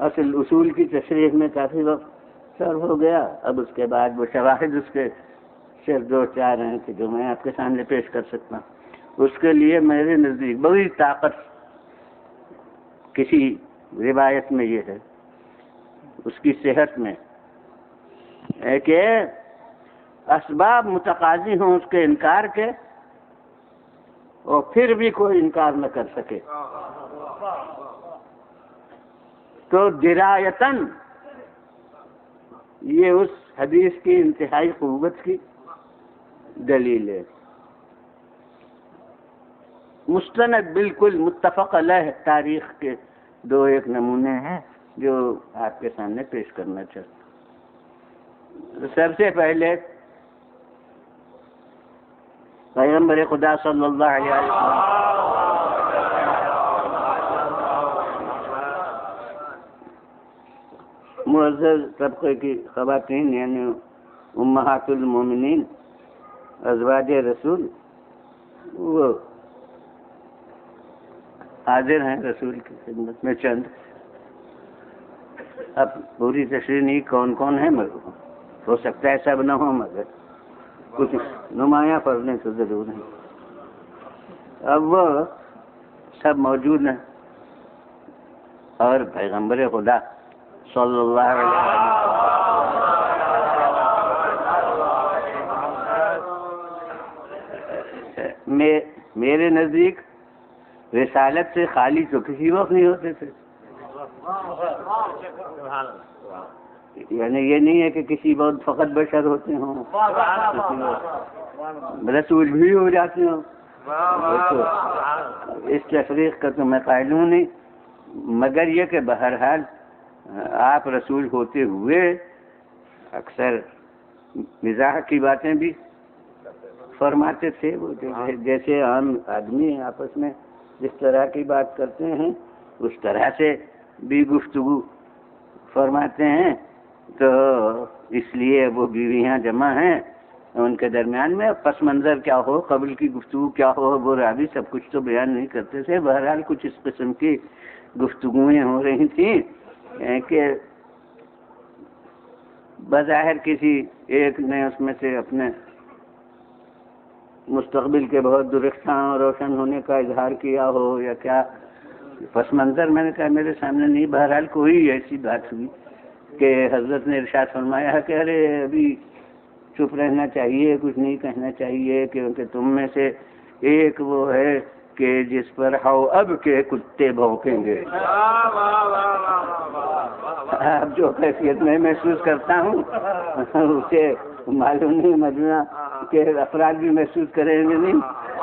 اصل اصول کی تشریح میں کافی وقت صرف ہو گیا، اب اس کے بعد وہ شواہد اس کے صرف دو چار ہیں کہ جو میں آپ کے سامنے پیش کر سکتا ہوں۔ اس کے لیے میرے نزدیک بڑی طاقت کسی روایت میں یہ ہے، اس کی صحت میں ہے کہ اسباب متقاضی ہوں اس کے انکار کے اور پھر بھی کوئی انکار نہ کر سکے، تو درایتاً یہ اس حدیث کی انتہائی قوت کی دلیل ہے۔ مستند بالکل متفق علیہ تاریخ کے دو ایک نمونے ہیں جو آپ کے سامنے پیش کرنا چاہتا ہوں۔ سب سے پہلے پیغمبر خدا صلی اللہ علیہ وسلم معزز طبقے کی خواتین یعنی امہات المومنین ازواج رسول وہ حاضر ہیں رسول کی خدمت میں، چند اب پوری تشریح نہیں کون کون ہے، ہو سکتا ہے سب نہ ہو مگر کچھ نمایاں پڑھنے تو ضرور ہیں۔ اب وہ سب موجود ہیں اور پیغمبر خدا صلی اللہ علیہ وسلم میرے نزدیک رسالت سے خالی تو کسی وقت نہیں ہوتے تھے. یعنی یہ نہیں ہے کہ کسی وقت فقط بشر ہوتے ہوں، رسول بھی ہو جاتے ہوں. اس تفریق کا تو میں قائل ہوں نہیں، مگر یہ کہ بہرحال آپ رسول ہوتے ہوئے اکثر مزاح کی باتیں بھی فرماتے تھے. وہ جیسے عام آدمی آپس میں جس طرح کی بات کرتے ہیں اس طرح سے بھی گفتگو فرماتے ہیں. تو اس لیے وہ بیویاں جمع ہیں، ان کے درمیان میں پس منظر کیا ہو، قبل کی گفتگو کیا ہو، وہ راوی سب کچھ تو بیان نہیں کرتے تھے. بہرحال کچھ اس قسم کی گفتگویں ہو رہی تھیں کہ بظاہر کسی ایک نے اس میں سے اپنے مستقبل کے بہت درختاں روشن ہونے کا اظہار کیا ہو یا کیا پس منظر میں نے کہا میرے سامنے نہیں. بہرحال کوئی ایسی بات ہوئی کہ حضرت نے ارشاد فرمایا کہ ارے ابھی چپ رہنا چاہیے، کچھ نہیں کہنا چاہیے، کیونکہ تم میں سے ایک وہ ہے کہ جس پر ہو اب کے کتے بھونکیں گے. اب جو کیفیت میں محسوس کرتا ہوں اسے معلوم نہیں مجموعہ کہ افراد بھی محسوس کریں گے نہیں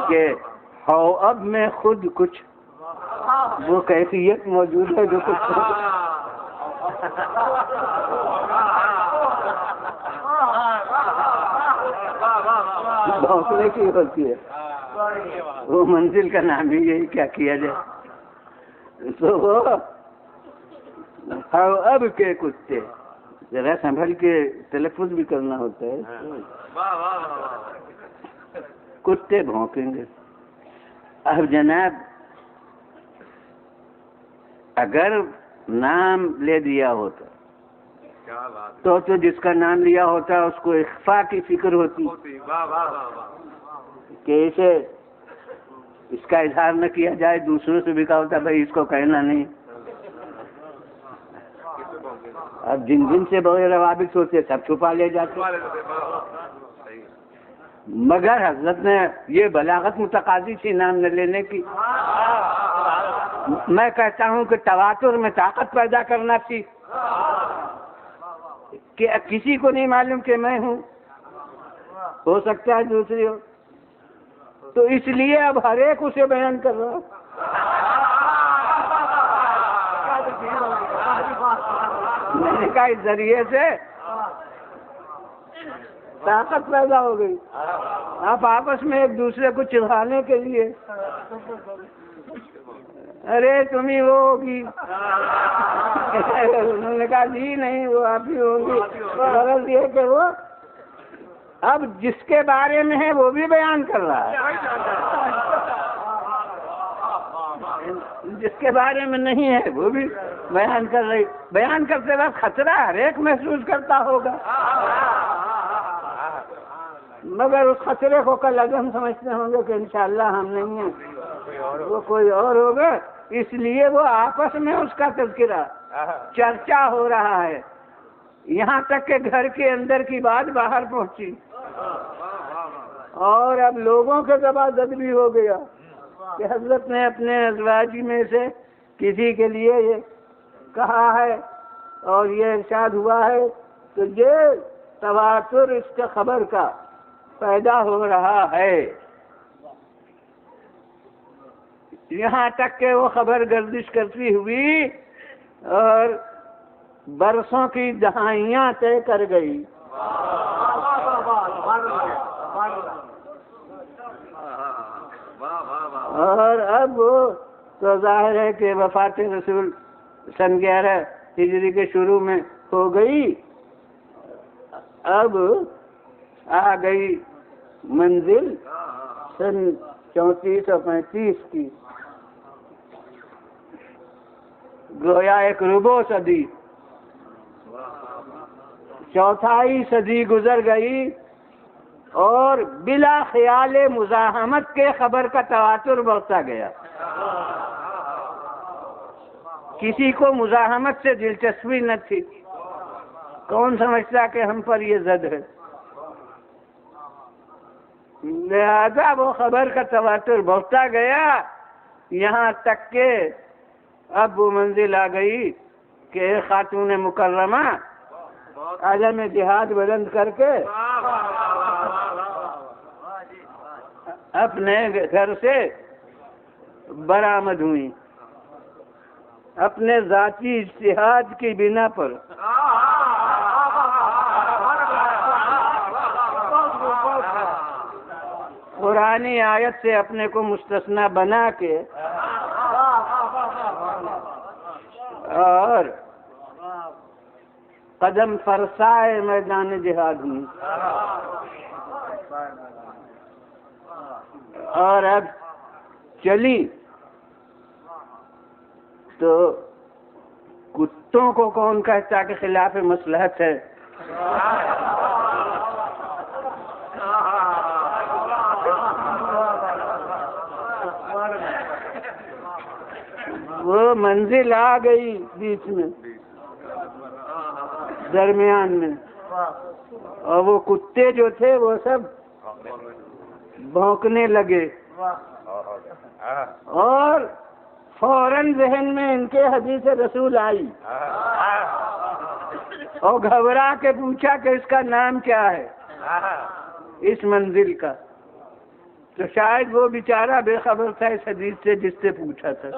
کہ ہو اب میں خود کچھ وہ کیفیت موجود ہے جو کچھ بھونکنے کی ہوتی ہے. وہ منزل کا نام ہی یہی کیا کیا جائے. تو وہ اب کے کتے ذرا سنبھل کے تلفظ بھی کرنا ہوتا ہے. کتے بھونکیں گے. اب جناب اگر نام لے دیا ہوتا تو جس کا نام لیا ہوتا اس کو اخفاء کی فکر ہوتی کہ اسے اس کا اظہار نہ کیا جائے، دوسروں سے بھی کہا ہوتا بھائی اس کو کہنا نہیں. اب جن جن سے بغیر روابط ہوتے سب چھپا لے جاتے. مگر حضرت نے یہ بلاغت متقاضی تھی نام نہ لینے کی. میں کہتا ہوں کہ تواتر میں طاقت پیدا کرنا تھی کہ کسی کو نہیں معلوم کہ میں ہوں، ہو سکتا ہے دوسری ہو، تو اس لیے اب ہر ایک اسے بیان کر رہا. میں نے کہا اس ذریعے سے طاقت پیدا ہو گئی. آپ آپس میں ایک دوسرے کو چڑھانے کے لیے ارے تم ہی وہ ہوگی، انہوں نے کہا جی نہیں وہ آپ ہی ہوگی. غرض یہ کہ وہ اب جس کے بارے میں ہے وہ بھی بیان کر رہا ہے، جس کے بارے میں نہیں ہے وہ بھی بیان کر رہی. بیان کرتے وقت خطرہ ہر ایک محسوس کرتا ہوگا، مگر اس خطرے کو کل ہم سمجھتے ہوں گے کہ انشاءاللہ ہم نہیں ہیں، وہ کوئی اور ہوگا. اس لیے وہ آپس میں اس کا تذکرہ چرچا ہو رہا ہے، یہاں تک کہ گھر کے اندر کی بات باہر پہنچی اور اب لوگوں کے تبادل بھی ہو گیا کہ حضرت نے اپنے ازواج میں سے کسی کے لیے یہ کہا ہے اور یہ ارشاد ہوا ہے. تو یہ تواتر اس کے خبر کا پیدا ہو رہا ہے، یہاں تک کہ وہ خبر گردش کرتی ہوئی اور برسوں کی دہائیاں طے کر گئی. اور اب وہ تو ظاہر ہے کہ وفات رسول سن 11 ہجری کے شروع میں ہو گئی. اب آ گئی منزل سن 34 اور 35 کی، گویا ایک ربع صدی، چوتھائی صدی گزر گئی اور بلا خیال مزاحمت کے خبر کا تواتر بڑھتا گیا. کسی کو مزاحمت سے دلچسپی نہ تھی، کون سمجھتا کہ ہم پر یہ زد ہے. لہذا وہ خبر کا تواتر بڑھتا گیا، یہاں تک کہ اب وہ منزل آ گئی کہ خاتون مکرمہ عالم جہاد بلند کر کے اپنے گھر سے برآمد ہوئی، اپنے ذاتی اجتہاد کی بنا پر۔ قرآنی آیت سے اپنے کو مستثنا بنا کے اور قدم فرسائے میدان جہاد میں، اور اب چلی تو کتوں کو کون کہتا کہ خلاف مصلحت ہے؟ وہ منزل آ گئی بیچ میں، درمیان میں، اور وہ کتے جو تھے وہ سب بھونکنے لگے، اور فوراً ذہن میں ان کے حدیث رسول آئی، اور گھبرا کے پوچھا کہ اس کا نام کیا ہے اس منزل کا؟ تو شاید وہ بیچارہ بے خبر تھا اس حدیث سے جس سے پوچھا تھا۔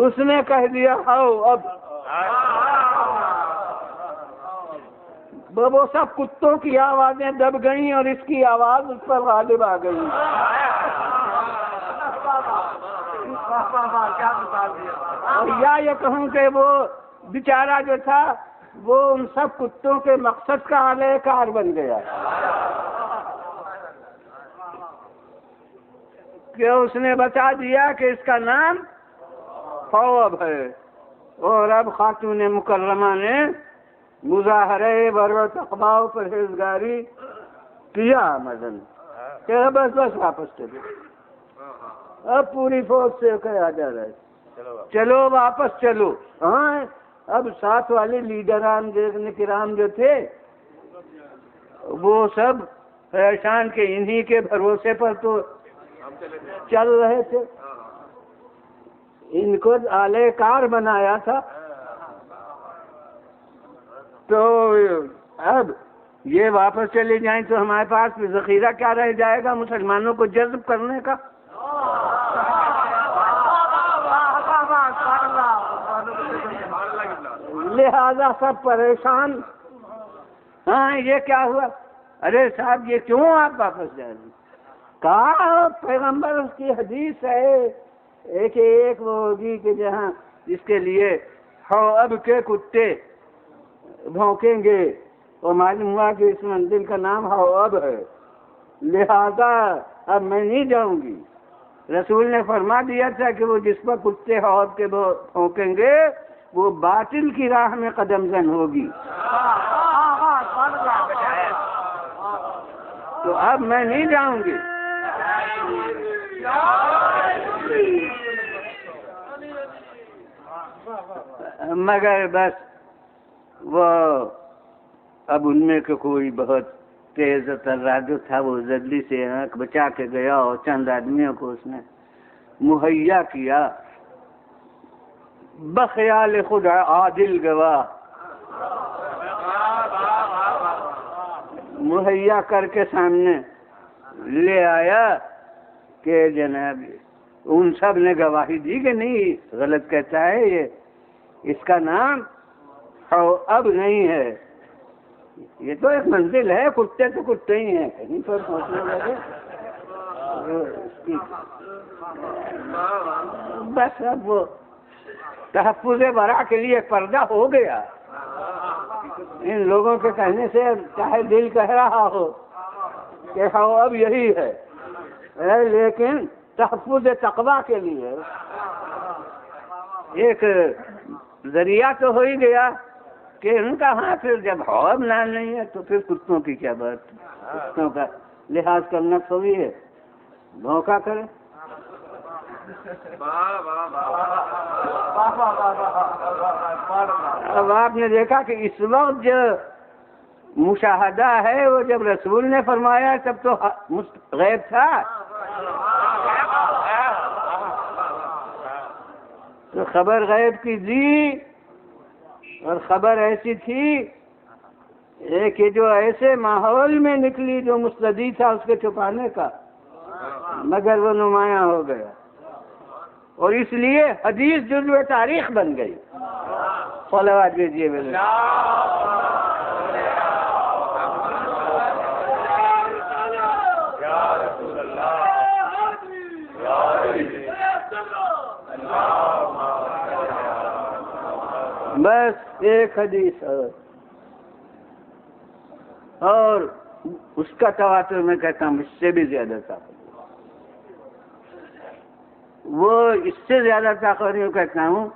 اس نے کہہ دیا آؤ اب۔ وہ سب کتوں کی آوازیں دب گئیں اور اس کی آواز اس پر غالب آ گئی۔ اور یا یہ کہوں کہ وہ بیچارہ جو تھا وہ ان سب کتوں کے مقصد کا اعلی کار بن گیا کہ اس نے بتا دیا کہ اس کا نام خواب ہے۔ اور اب خاتون مکرمہ نے مظاہرے بروت اقباء پرہیزگاری کیا مدن کہ بس واپس چلو۔ اب پوری فوج سے کہا جا رہا ہے چلو واپس چلو۔ ہاں اب ساتھ والے لیڈران کرام جو تھے وہ سب پریشان کے انہی کے بھروسے پر تو چل رہے تھے، ان کو اعلی کار بنایا تھا، تو اب یہ واپس چلے جائیں تو ہمارے پاس ذخیرہ کیا رہ جائے گا مسلمانوں کو جذب کرنے کا؟ لہذا سب پریشان۔ ہاں یہ کیا ہوا؟ ارے صاحب یہ کیوں آپ واپس جا رہے ہیں؟ کہا پیغمبر کی حدیث ہے ایک وہ ہوگی کہ جہاں جس کے لیے اب کے کتے بھونکیں گے، اور معلوم ہوا کہ اس منزل کا نام اب ہے، لہذا اب میں نہیں جاؤں گی۔ رسول نے فرما دیا تھا کہ وہ جس پر کتے اب کے بھونکیں گے وہ باطل کی راہ میں قدم زن ہوگی، تو اب میں نہیں جاؤں گی۔ مگر بس وہ اب ان میں کہ کوئی بہت تیز ترازو تھا، وہ جلدی سے آنکھ بچا کے گیا اور چند آدمیوں کو اس نے مہیا کیا، بخیال خود عادل گواہ مہیا کر کے سامنے لے آیا کہ جناب ان سب نے گواہی دی کہ نہیں غلط کہتا ہے، یہ اس کا نام اب نہیں ہے، یہ تو ایک منزل ہے، کتے تو کتے ہی ہیں، کہیں پر پہنچنے لگے۔ بس اب وہ تحفظ برا کے لیے پردہ ہو گیا، ان لوگوں کے کہنے سے چاہے دل کہہ رہا ہو کہ اب یہی ہے، لیکن تحفظ تقویٰ کے لیے ایک ذریعہ تو ہو ہی گیا کہ ان کا ہاں پھر جب اب نام نہیں ہے تو پھر کتوں کی کیا بات، کتوں کا لحاظ کرنا تھوڑی ہے، دھوکہ کرے۔ اب آپ نے دیکھا کہ اس وقت جو مشاہدہ ہے، وہ جب رسول نے فرمایا تب تو غیب تھا. تو خبر غیب کی دی، اور خبر ایسی تھی کہ جو ایسے ماحول میں نکلی جو مستدی تھا اس کے چھپانے کا، مگر وہ نمایاں ہو گیا، اور اس لیے حدیث جزو تاریخ بن گئی. صلوات بھیجیے میرے. بس ایک حدیث اور اس کا تواتر میں کہتا ہوں اس سے بھی زیادہ طاقت. وہ اس سے زیادہ طاقت یوں کہتا ہوں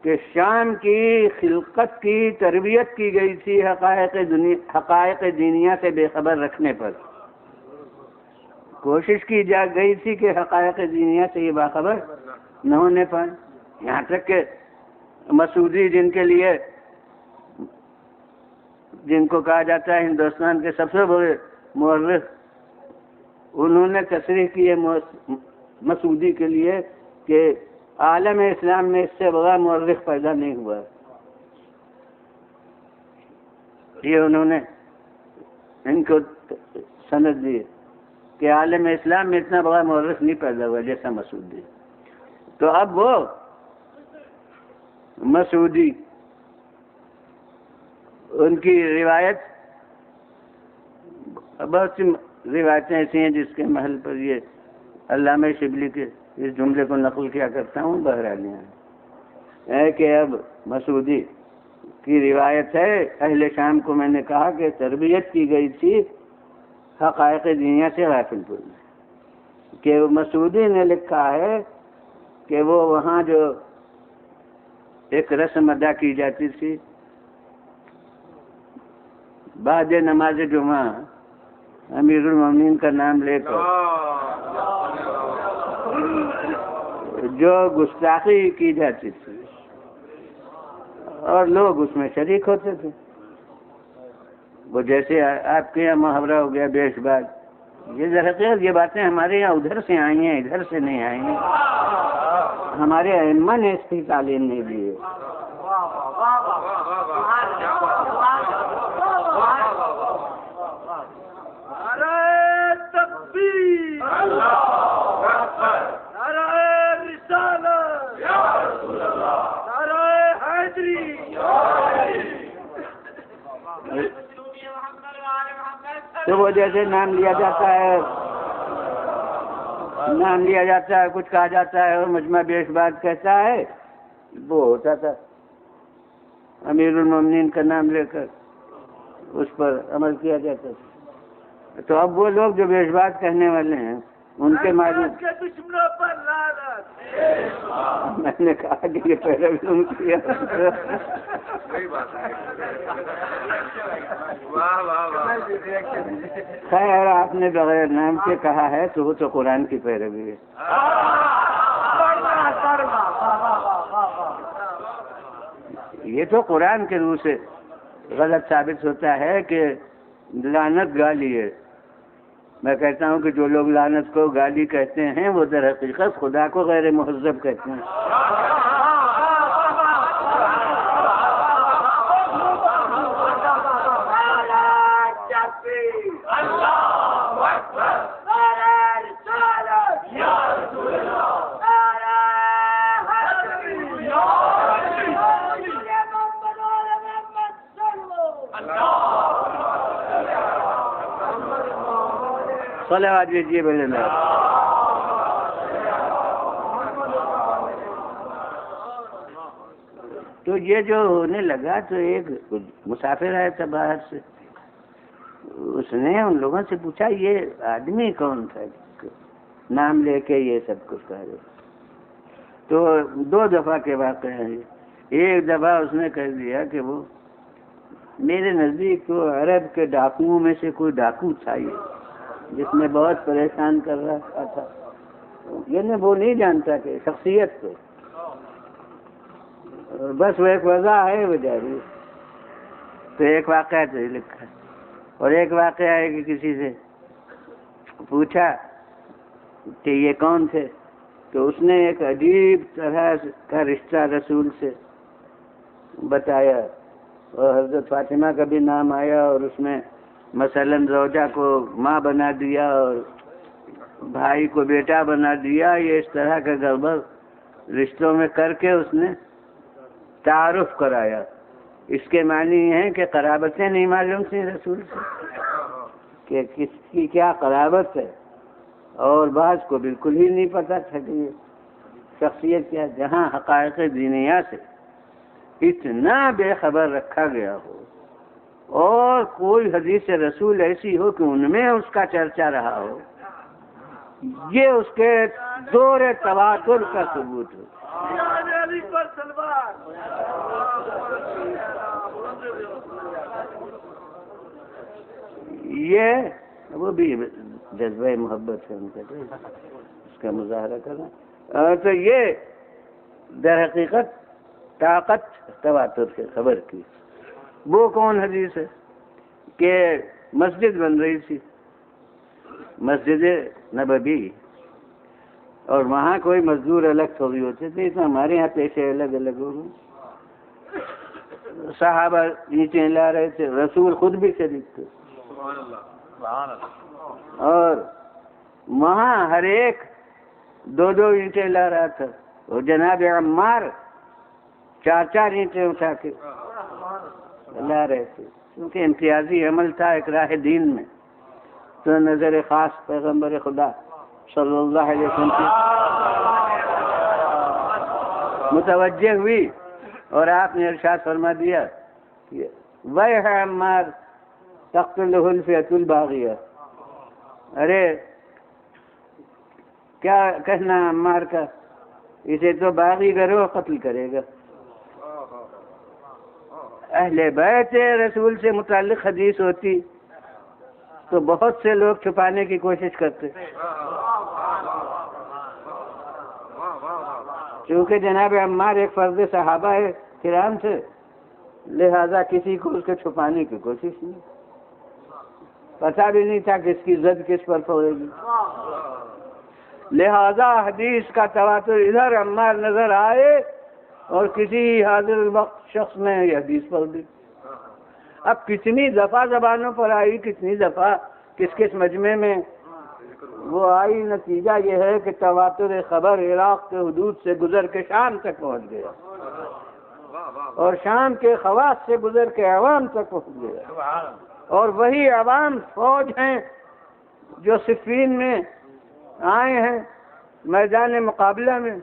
کہ شام کی خلقت کی تربیت کی گئی تھی حقائق دینیہ سے بے خبر رکھنے پر. کوشش کی جا گئی تھی کہ حقائق دینیہ سے یہ باخبر نہ ہونے پائے. یہاں تک کہ مسعودی جن کو کہا جاتا ہے ہندوستان کے سب سے بڑے مورخ، انہوں نے تصریح کی ہے مسعودی کے لیے کہ عالم اسلام میں اس سے بڑا مورخ پیدا نہیں ہوا. یہ انہوں نے ان کو سند دی کہ عالم اسلام میں اتنا بڑا مورخ نہیں پیدا ہوا جیسا مسعودی. تو اب وہ مسعودی، ان کی روایت، بہت سی روایتیں ایسی ہیں جس کے محل پر یہ علامہ شبلی کے اس جملے کو نقل کیا کرتا ہوں. بہرحال ہے کہ اب مسعودی کی روایت ہے، اہل شام کو میں نے کہا کہ تربیت کی گئی تھی حقائق دینیہ سے غافل پور میں، کہ مسعودی نے لکھا ہے کہ وہ وہاں جو ایک رسم ادا کی جاتی تھی بعد نماز جمعہ امیر المومنین کا نام لے کر جو گستاخی کی جاتی تھی اور لوگ اس میں شریک ہوتے تھے، وہ جیسے آپ کے یہاں محاورہ ہو گیا بیش بات، یہ درحقیقت یہ باتیں ہمارے یہاں ادھر سے آئی ہیں، ادھر سے نہیں آئی ہیں. ہمارے ائمہ نے اس کی تعلیم نہیں دی ہے. تو وہ جیسے نام لیا جاتا ہے کچھ کہا جاتا ہے اور مجمع بیش بات کہتا ہے، وہ ہوتا تھا امیر المومنین کا نام لے کر اس پر عمل کیا جاتا تھا. تو اب وہ لوگ جو بیش بات کہنے والے ہیں ان کے معلوم دشمنوں پر میں نے کہا کہ یہ پہلے بھی ان کی خیر آپ نے بغیر نام کے کہا ہے تو وہ تو قرآن کی پیروی ہے. یہ تو قرآن کے روح سے غلط ثابت ہوتا ہے کہ لعنت گالی ہے. میں کہتا ہوں کہ جو لوگ لعنت کو گالی کہتے ہیں وہ در حقیقت خدا کو غیر مہذب کہتے ہیں. صلوات بھیجیے بھلے میں. تو یہ جو ہونے لگا تو ایک مسافر آیا تھا باہر سے، اس نے ان لوگوں سے پوچھا یہ آدمی کون تھا، نام لے کے یہ سب کچھ کہہ رہے. تو 2 دفعہ کے واقعے ہیں. ایک دفعہ اس نے کہہ دیا کہ وہ میرے نزدیک تو عرب کے ڈاکوؤں میں سے کوئی ڈاکو تھا یہ جس میں بہت پریشان کر رہا تھا. یعنی وہ نہیں جانتا کہ شخصیت کو، بس وہ ایک وجہ ہے وہ جاری. تو ایک واقعہ تو لکھا. اور ایک واقعہ ہے کہ کسی سے پوچھا کہ یہ کون تھے، تو اس نے ایک عجیب طرح کا رشتہ رسول سے بتایا، اور حضرت فاطمہ کا بھی نام آیا، اور اس میں مثلاً زوجہ کو ماں بنا دیا اور بھائی کو بیٹا بنا دیا. یہ اس طرح کا گڑبڑ رشتوں میں کر کے اس نے تعارف کرایا. اس کے معنی یہ ہے کہ قرابتیں نہیں معلوم تھیں رسول سے کہ کس کی کیا قرابت ہے، اور بعض کو بالکل ہی نہیں پتہ تھا کہ یہ شخصیت کیا. جہاں حقائق دینیہ سے اتنا بے خبر رکھا گیا ہو، اور کوئی حدیث رسول ایسی ہو کہ ان میں اس کا چرچا رہا ہو، یہ اس کے زور تواتر کا ثبوت ہو. یہ وہ بھی جذبہ محبت ہے ان کا، اس کا مظاہرہ کرنا. تو یہ در حقیقت طاقت تواتر سے خبر کی. وہ کون حدیث ہے کہ مسجد بن رہی تھی، مسجد نبوی، اور وہاں کوئی مزدور الگ تھوڑی ہوتے تھے، تو ہمارے یہاں پیشے الگ الگ ہو گئے. صحابہ اینٹیں لا رہے تھے، رسول خود بھی شریک تھے، اور وہاں ہر ایک دو دو اینٹیں لا رہا تھا، اور جناب عمار چار چار اینٹیں اٹھا کے لا رہے تھے، کیونکہ امتیازی عمل تھا ایک راہ دین میں. تو نظر خاص پیغمبر خدا صلی اللہ علیہ وسلم کی متوجہ ہوئی، اور آپ نے ارشاد فرما دیا کہ وَيْحَ عَمَّارَ تَقْتُلُهُ الْفِئَةُ الْبَاغِيَةُ. ارے کیا کہنا عمار کا، اسے تو باغی گروہ قتل کرے گا. اہل بیت رسول سے متعلق حدیث ہوتی تو بہت سے لوگ چھپانے کی کوشش کرتے، چونکہ جناب عمار ایک فرد صحابہ ہے کرام سے، لہذا کسی کو اس کے چھپانے کی کوشش نہیں، پتہ بھی نہیں تھا کہ اس کی زد کس پر پڑے گی. لہذا حدیث کا تواتر ادھر عمار نظر آئے اور کسی حاضر وقت شخص نے یہ حدیث پڑھ دی. اب کتنی دفعہ زبانوں پر آئی، کتنی دفعہ کس کس مجمع میں وہ آئی، نتیجہ یہ ہے کہ تواتر خبر عراق کے حدود سے گزر کے شام تک پہنچ گیا، اور شام کے خواص سے گزر کے عوام تک پہنچ گیا. اور وہی عوام فوج ہیں جو صفین میں آئے ہیں میدان مقابلہ میں،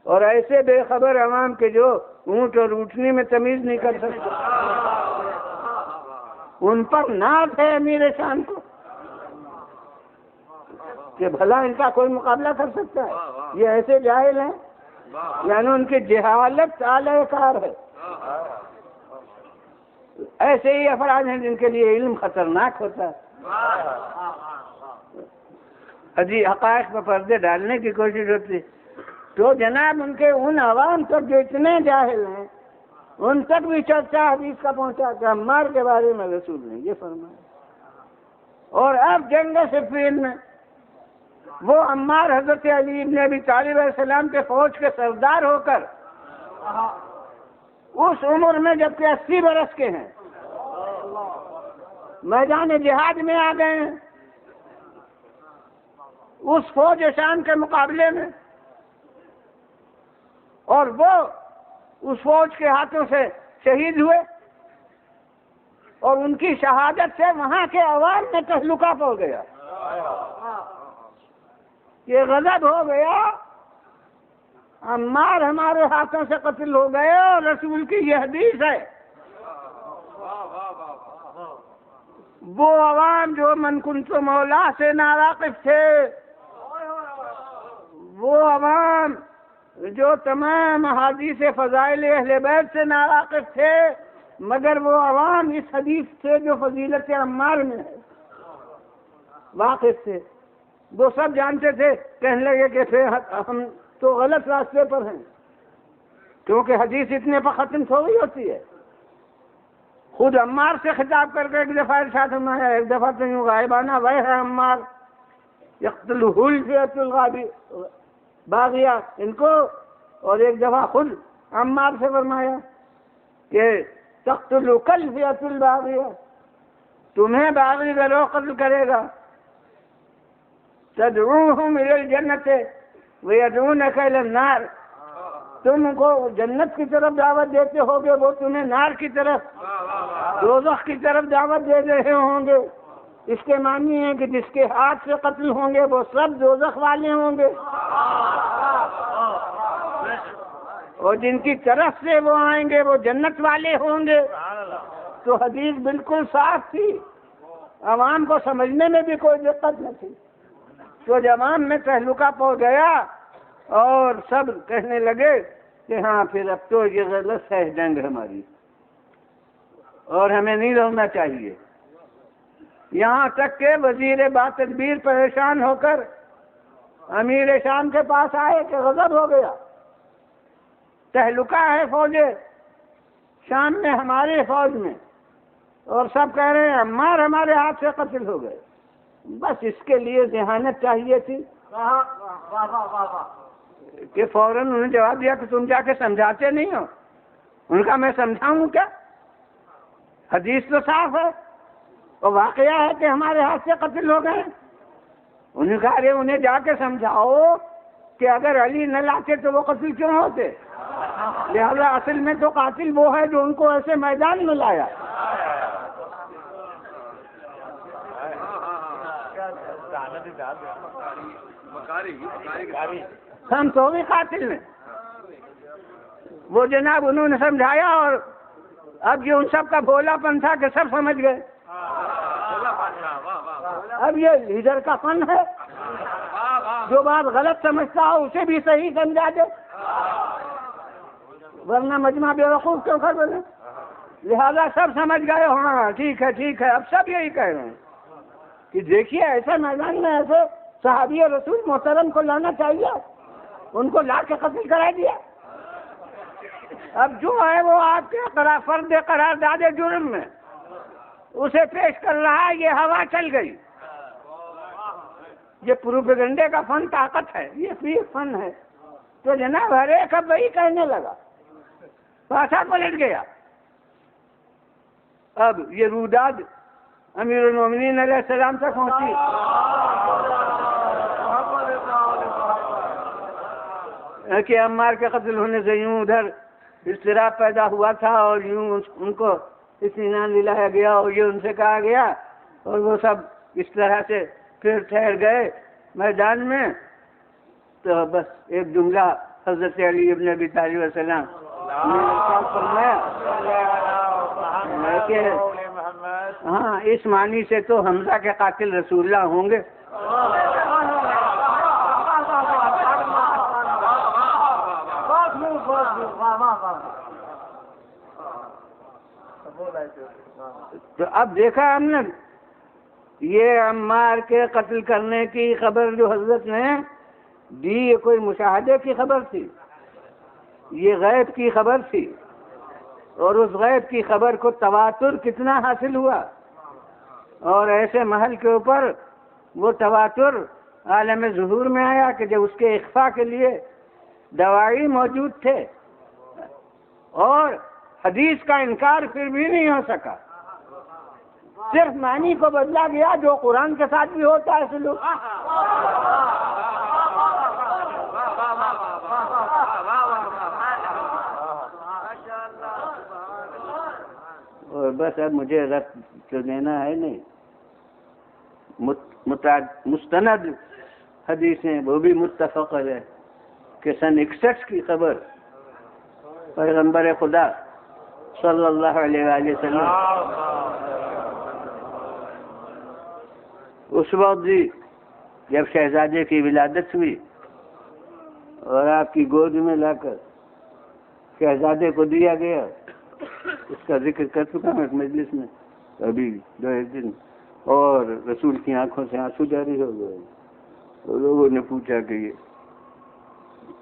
اور ایسے بے خبر عوام کے جو اونٹ اور اونٹنی میں تمیز نہیں کر سکتے، ان پر ناز ہے امیر شام کو کہ بھلا ان کا کوئی مقابلہ کر سکتا ہے. یہ ایسے جاہل ہیں، یعنی ان کی جہالت اعلی کار ہے. ایسے ہی افراد ہیں جن کے لیے علم خطرناک ہوتا ہے، حقائق پر پردے ڈالنے کی کوشش ہوتی. تو جناب ان کے ان عوام تک جو اتنے جاہل ہیں، ان تک بھی چرچا حدیث کا پہنچا کہ عمار کے بارے میں رسول نے یہ فرمایا. اور اب جنگ صفین میں وہ عمار حضرت علی ابن ابی طالب علیہ السلام کے فوج کے سردار ہو کر اس عمر میں جبکہ 80 برس کے ہیں، میدان جہاد میں آ گئے ہیں، اس فوج شام کے مقابلے میں، اور وہ اس فوج کے ہاتھوں سے شہید ہوئے، اور ان کی شہادت سے وہاں کے عوام میں تہلکہ ہو گیا، یہ غضب ہو گیا. عمار ہمارے ہاتھوں سے قتل ہو گئے، اور رسول کی یہ حدیث ہے. وہ عوام جو من کنت مولا سے ناواقف تھے، وہ عوام جو تمام احادیث فضائل اہل بیت سے ناواقف تھے، مگر وہ عوام اس حدیث سے جو فضیلت عمار میں ہے واقف تھے. وہ سب جانتے تھے، کہنے لگے کہ پھر ہم تو غلط راستے پر ہیں، کیونکہ حدیث اتنے پر ختم تھوڑی ہوتی ہے. خود عمار سے خطاب کر کے ایک دفعہ ارشاد فرمایا، ایک دفعہ تو یوں غائبانہ وہ ہے عمار یقتلہ الفئۃ الباغیہ ان کو، اور ایک دفعہ خود عمار سے فرمایا کہ تقتلک الفئۃ الباغیہ، تمہیں باغی گروہ قتل کرے گا، تدعوہم الی الجنۃ ویدعونک الی النار، تم کو جنت کی طرف دعوت دیتے ہوگے، وہ تمہیں نار کی طرف دوزخ کی طرف دعوت دے رہے ہوں گے۔ اس کے معنی ہے کہ جس کے ہاتھ سے قتل ہوں گے وہ سب دوزخ والے ہوں گے، اور جن کی طرف سے وہ آئیں گے وہ جنت والے ہوں گے۔ تو حدیث بالکل صاف تھی، عوام کو سمجھنے میں بھی کوئی دقت نہ تھی۔ تو جب عوام میں تہلکہ پڑ گیا اور سب کہنے لگے کہ ہاں پھر اب تو یہ غلط ہے جنگ ہماری اور ہمیں نہیں لڑنا چاہیے، یہاں تک کہ وزیر باتدبیر پریشان ہو کر امیر شام کے پاس آئے کہ غضب ہو گیا، تہلکہ ہے فوج شام میں ہماری فوج میں، اور سب کہہ رہے ہیں عمار ہمارے ہاتھ سے قتل ہو گئے۔ بس اس کے لیے ذہانت چاہیے تھی کہ فوراً انہوں نے جواب دیا کہ تم جا کے سمجھاتے نہیں ہو۔ ان کا میں سمجھاؤں کیا، حدیث تو صاف ہے اور واقعہ ہے کہ ہمارے ہاتھ سے قتل ہو گئے۔ انہوں نے کہا انہیں جا کے سمجھاؤ کہ اگر علی نہ لاتے تو وہ قتل کیوں ہوتے، لہذا اصل میں تو قاتل وہ ہے جو ان کو ایسے میدان میں لایا۔ ہم تو بھی قاتل ہیں، وہ جناب انہوں نے سمجھایا، اور اب یہ ان سب کا بھولا پن تھا کہ سب سمجھ گئے۔ اب یہ لیڈر کا فن ہے، جو بات غلط سمجھتا ہو اسے بھی صحیح سمجھا دے، ورنہ مجمع بیوقوف کیوں کر بولے۔ لہذا سب سمجھ گئے، ہاں ٹھیک ہے ٹھیک ہے۔ اب سب یہی کہہ رہے ہیں کہ دیکھیے ایسے میدان میں ایسے صحابی رسول محترم کو لانا چاہیے، ان کو لا کے قتل کرا دیا۔ اب جو ہے وہ آپ کے فرد قرارداد جرم میں اسے پیش کر رہا ہے، یہ ہوا چل گئی۔ یہ پروپیگنڈے کا فن طاقت ہے، یہ بھی فن ہے۔ تو جناب ہر ایک اب وہی کہنے لگا، پاسا پلٹ گیا۔ اب یہ روداد امیر المومنین علیہ السلام تک پہنچی۔ کہ عمار کے قتل ہونے سے یوں ادھر اضطراب پیدا ہوا تھا، اور یوں ان کو اطمینان دلایا گیا، اور یہ ان سے کہا گیا، اور وہ سب اس طرح سے پھر ٹھہر گئے میدان میں۔ تو بس ایک جملہ حضرت علی ابن ابی طالب علیہ السلام نے ارشاد فرمایا کہ ہاں اس معنی سے تو حمزہ کے قاتل رسول اللہ ہوں گے۔ تو اب دیکھا ہم نے، یہ عمار کے قتل کرنے کی خبر جو حضرت نے دی، یہ کوئی مشاہدے کی خبر تھی، یہ غیب کی خبر تھی، اور اس غیب کی خبر کو تواتر کتنا حاصل ہوا، اور ایسے محل کے اوپر وہ تواتر عالم ظہور میں آیا کہ جب اس کے اخفاء کے لیے دواعی موجود تھے، اور حدیث کا انکار پھر بھی نہیں ہو سکا، صرف معنی کو بدلا گیا، جو قرآن کے ساتھ بھی ہوتا ہے سلوک۔ اور بس اب مجھے رد تو دینا ہے نہیں، مستند حدیثیں وہ بھی متفق ہے کہ سن 61 کی خبر پیغمبر خدا صلی اللہ علیہ وآلہ وسلم اس وقت بھی جب شہزادے کی ولادت ہوئی اور آپ کی گود میں لا کر شہزادے کو دیا گیا، اس کا ذکر کر چکا میں اس مجلس میں ابھی 2-1 دن، اور رسول کی آنکھوں سے آنسو جاری ہو گئے، تو لوگوں نے پوچھا کہ یہ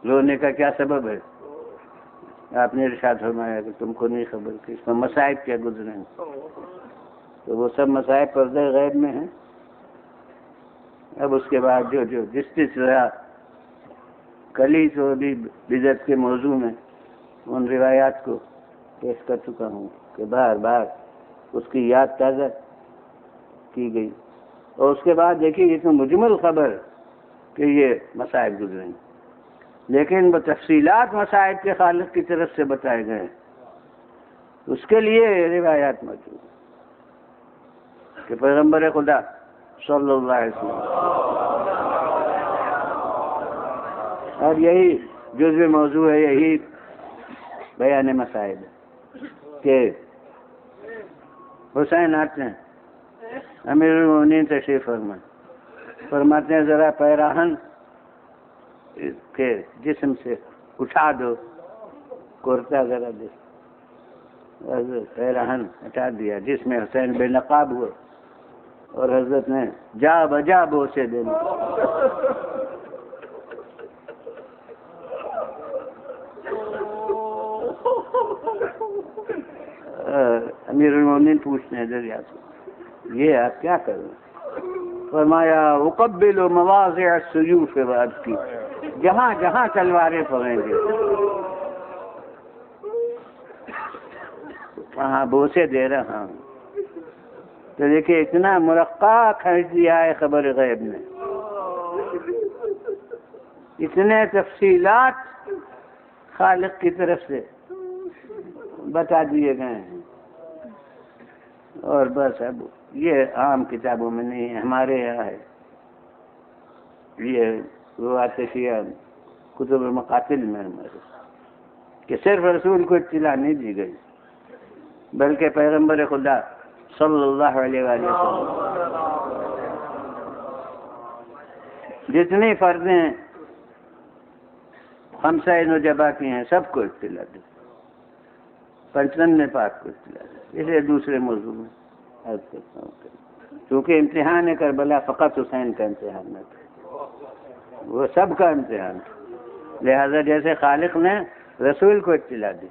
رونے کا کیا سبب ہے؟ آپ نے ارشاد فرمایا کہ تم کو نہیں خبر کہ اس میں مصائب کیا گزرے ہیں، تو وہ سب مصائب پردہ غیب میں ہیں۔ اب اس کے بعد جو جس طرح کل ہی تو ابھی بدعت کے موضوع میں ان روایات کو پیش کر چکا ہوں کہ بار بار اس کی یاد تازہ کی گئی، اور اس کے بعد دیکھیے اس میں مجمل خبر کہ یہ مصائب گزریں، لیکن وہ تفصیلات مصائب کے خالق کی طرف سے بتائے گئے، اس کے لیے روایات موجود ہیں کہ پیغمبر خدا صلی اللہ علیہ وسلم، اور یہی جزو موضوع ہے، یہی بیان مصائب ہے کہ حسین آتے ہیں، امیر المومنین تشریف فرماتے ہیں ذرا پیراہن کے جسم سے اٹھا دو، کرتا ذرا دے، پیراہن ہٹا دیا جس میں حسین بے نقاب ہوئے، اور حضرت نے جا بجا بوسے دینے، امیر المومنین پوچھتے ہیں دریا سے یہ آپ کیا کر رہے ہیں؟ فرمایا اقبل مواضع السیوف وابکی، جہاں جہاں تلواریں پڑیں گے وہاں بوسے دے رہا ہوں۔ تو دیکھیے اتنا مرقع کھینچ دیا ہے خبر غیب نے، اتنے تفصیلات خالق کی طرف سے بتا دیے گئے ہیں، اور بس اب یہ عام کتابوں میں نہیں ہے، ہمارے یہاں ہے، یہ روایت شیعہ کتب مقاتل میں ہمارے کہ صرف رسول کو اطلاع نہیں دی گئی بلکہ پیغمبر خدا صلی اللہ علیہ وآلہ وسلم جتنی فرضیں خمسہ نجبہ کی ہیں سب کو اطلاع دی، پنچتن پاک کو اطلاع دی۔ اسے دوسرے موضوع میں عرض کرتا ہوں کیونکہ امتحان کربلا فقط حسین کا امتحان نہ تھا، وہ سب کا امتحان تھا، لہذا جیسے خالق نے رسول کو اطلاع دی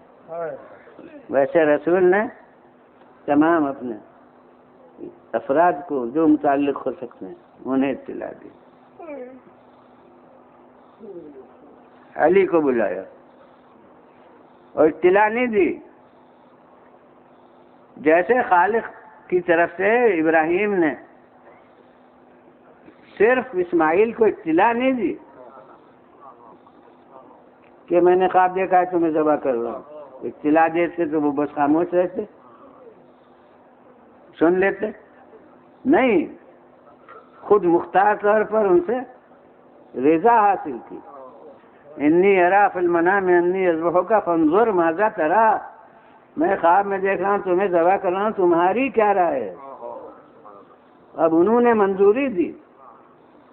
ویسے رسول نے تمام اپنے افراد کو جو متعلق ہو سکتے ہیں انہیں اطلاع دی۔ علی کو بلایا اور اطلاع نہیں دی، جیسے خالق کی طرف سے ابراہیم نے صرف اسماعیل کو اطلاع نہیں دی کہ میں نے خواب دیکھا ہے تمہیں ذبح کر رہا ہوں، اطلاع دیتے تو وہ بس خاموش رہتے، سن لیتے، نہیں، خود مختار طور پر ان سے رضا حاصل کی، انی ارا فی المنام انی اذبحک فانظر ماذا ترا، میں خواب میں دیکھ رہا ہوں تمہیں ذبح کر رہا ہوں، تمہاری کیا رائے ہے؟ اب انہوں نے منظوری دی،